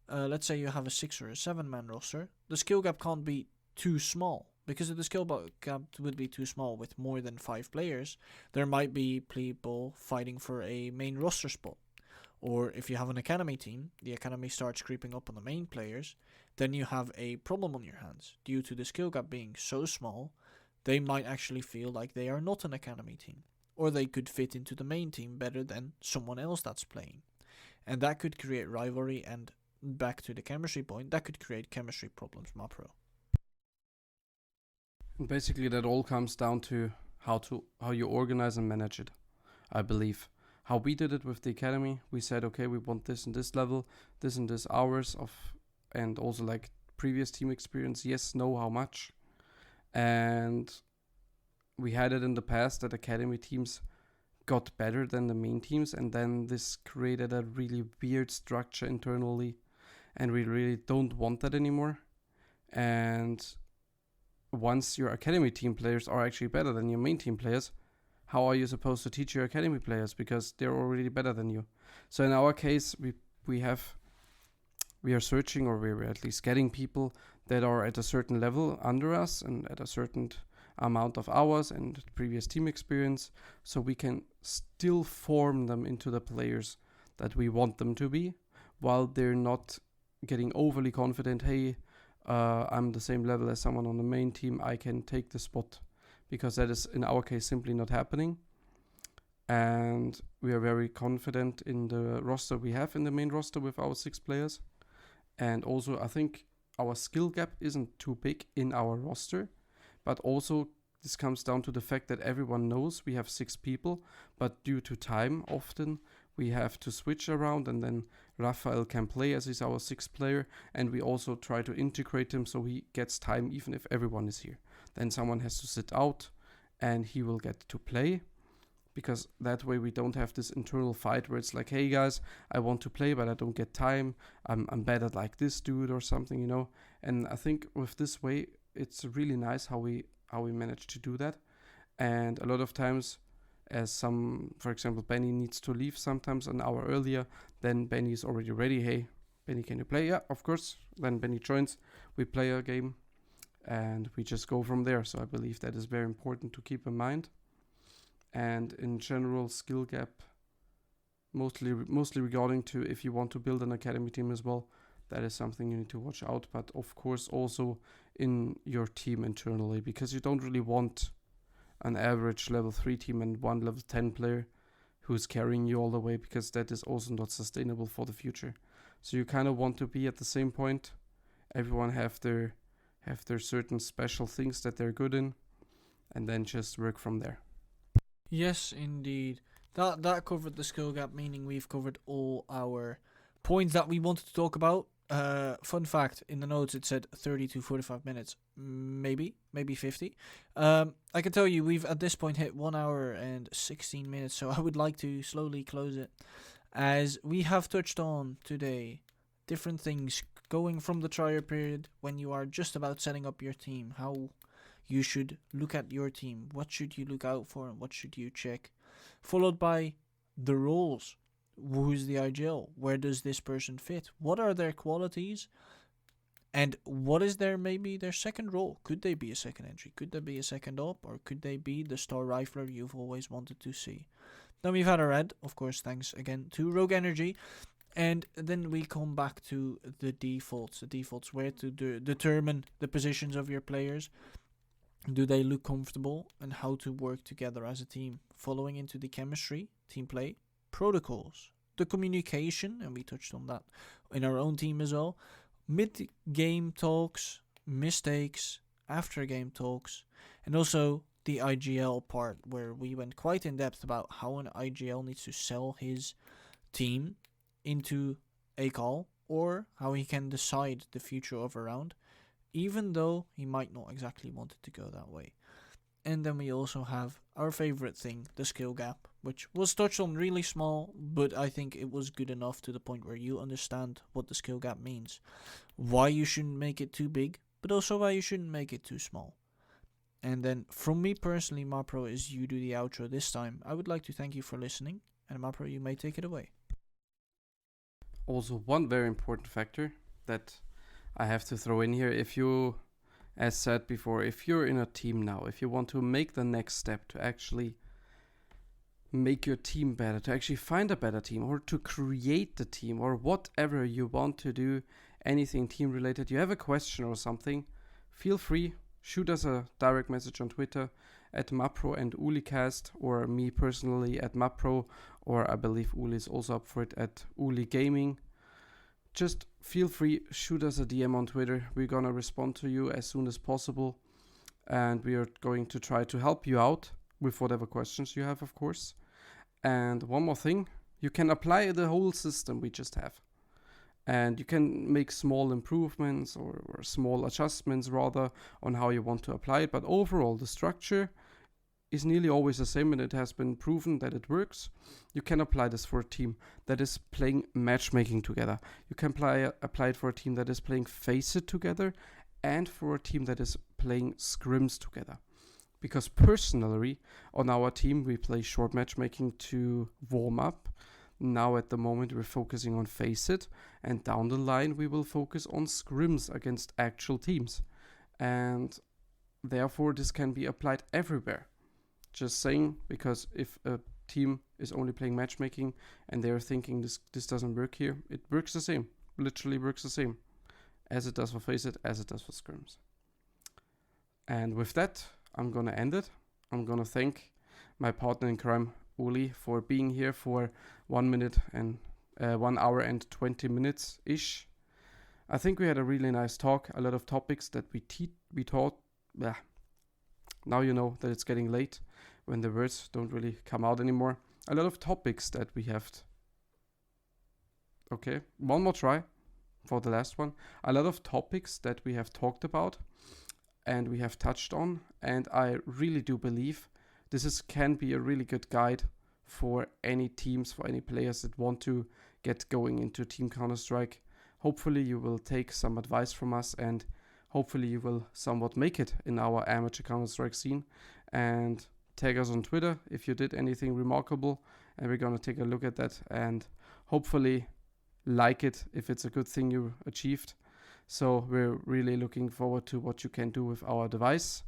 let's say you have a 6 or a 7-man roster, the skill gap can't be too small. Because if the skill gap would be too small with more than 5 players, there might be people fighting for a main roster spot. Or if you have an academy team, the academy starts creeping up on the main players, then you have a problem on your hands. Due to the skill gap being so small, they might actually feel like they are not an academy team. Or they could fit into the main team better than someone else that's playing. And that could create rivalry, and back to the chemistry point, that could create chemistry problems, MaPro. Basically, that all comes down to how you organize and manage it, I believe. How we did it with the academy, we said, okay, we want this and this level, this and this hours of, and also like previous team experience, yes, no, how much. And we had it in the past that academy teams got better than the main teams, and then this created a really weird structure internally, and we really don't want that anymore. And once your academy team players are actually better than your main team players, how are you supposed to teach your academy players, because they're already better than you? So in our case, we are searching, or we're at least getting people that are at a certain level under us and at a certain amount of hours and previous team experience, so we can still form them into the players that we want them to be, while they're not getting overly confident. Hey, I'm the same level as someone on the main team, I can take the spot, because that is in our case simply not happening. And we are very confident in the roster we have in the main roster with our 6 players. And also I think our skill gap isn't too big in our roster, but also this comes down to the fact that everyone knows we have 6 people, but due to time often we have to switch around, and then Raphael can play as he's our 6th player, and we also try to integrate him so he gets time even if everyone is here. Then someone has to sit out and he will get to play, because that way we don't have this internal fight where it's like, hey guys, I want to play but I don't get time, I'm bad at like this dude or something, you know. And I think with this way it's really nice how we manage to do that. And a lot of times, as for example, Benny needs to leave sometimes an hour earlier, then Benny is already ready. Hey, Benny, can you play? Yeah, of course. Then Benny joins, we play a game, and we just go from there. So I believe that is very important to keep in mind. And in general, skill gap, mostly regarding to if you want to build an academy team as well, that is something you need to watch out. But of course also in your team internally, because you don't really want an average level 3 team and one level 10 player who's carrying you all the way, because that is also not sustainable for the future. So you kind of want to be at the same point. Everyone have their certain special things that they're good in, and then just work from there. Yes, indeed. That covered the skill gap, meaning we've covered all our points that we wanted to talk about. Fun fact, in the notes it said 30 to 45 minutes, maybe 50. I can tell you we've at this point hit 1 hour and 16 minutes, so I would like to slowly close it, as we have touched on today different things going from the trial period, when you are just about setting up your team, how you should look at your team, what should you look out for and what should you check, followed by the roles. Who's the IGL? Where does this person fit? What are their qualities? And what is maybe their second role? Could they be a second entry? Could they be a second op? Or could they be the star rifler you've always wanted to see? Then we've had our ad, of course, thanks again to Rogue Energy. And then we come back to the defaults. The defaults, where to determine the positions of your players. Do they look comfortable? And how to work together as a team. Following into the chemistry, team play, protocols, the communication, and we touched on that in our own team as well, mid-game talks, mistakes, after-game talks, and also the IGL part, where we went quite in depth about how an IGL needs to sell his team into a call, or how he can decide the future of a round, even though he might not exactly want it to go that way. And then we also have our favorite thing, the skill gap, which was touched on really small, but I think it was good enough to the point where you understand what the skill gap means. Why you shouldn't make it too big, but also why you shouldn't make it too small. And then from me personally, MaPro, as you do the outro this time, I would like to thank you for listening. And MaPro, you may take it away. Also, one very important factor that I have to throw in here, if you, as said before, if you're in a team now, if you want to make the next step to actually make your team better, to actually find a better team, or to create the team, or whatever you want to do, anything team related, you have a question or something, feel free, shoot us a direct message on Twitter at MaPro and Ouliecast, or me personally at MaPro, or I believe Oulie is also up for it at Oulie Gaming. Just feel free, shoot us a DM on Twitter. We're gonna respond to you as soon as possible, and we are going to try to help you out with whatever questions you have, of course. And one more thing, you can apply the whole system we just have. And you can make small improvements or small adjustments rather on how you want to apply it. But overall, the structure is nearly always the same, and it has been proven that it works. You can apply this for a team that is playing matchmaking together. You can apply it for a team that is playing Face It together, and for a team that is playing scrims together. Because personally, on our team, we play short matchmaking to warm up. Now at the moment, we're focusing on Face It, and down the line, we will focus on scrims against actual teams. And therefore, this can be applied everywhere. Just saying, because if a team is only playing matchmaking and they're thinking this doesn't work here, it works the same. Literally works the same as it does for Face It, as it does for scrims. And with that, I'm gonna end it. I'm gonna thank my partner in crime, Oulie, for being here for 1 hour and 20 minutes ish. I think we had a really nice talk. A lot of topics that we taught. Now you know that it's getting late when the words don't really come out anymore. A lot of topics that we have. Okay, one more try for the last one. A lot of topics that we have talked about and we have touched on, and I really do believe this can be a really good guide for any teams, for any players that want to get going into Team Counter-Strike. Hopefully you will take some advice from us, and hopefully you will somewhat make it in our amateur Counter-Strike scene, and tag us on Twitter if you did anything remarkable, and we're gonna take a look at that and hopefully like it if it's a good thing you achieved. So we're really looking forward to what you can do with our device.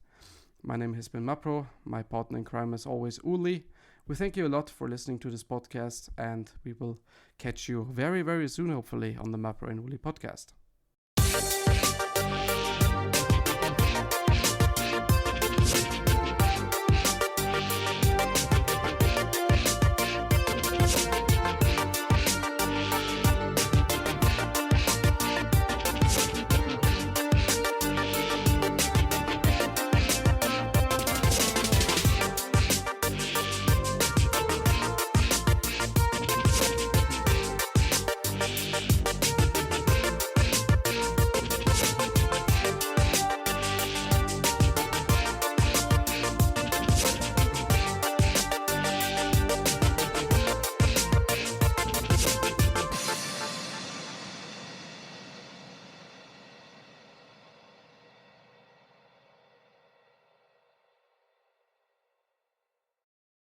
My name has been MaPro, my partner in crime as always, Oulie. We thank you a lot for listening to this podcast, and we will catch you very, very soon, hopefully, on the MaPro and Oulie podcast.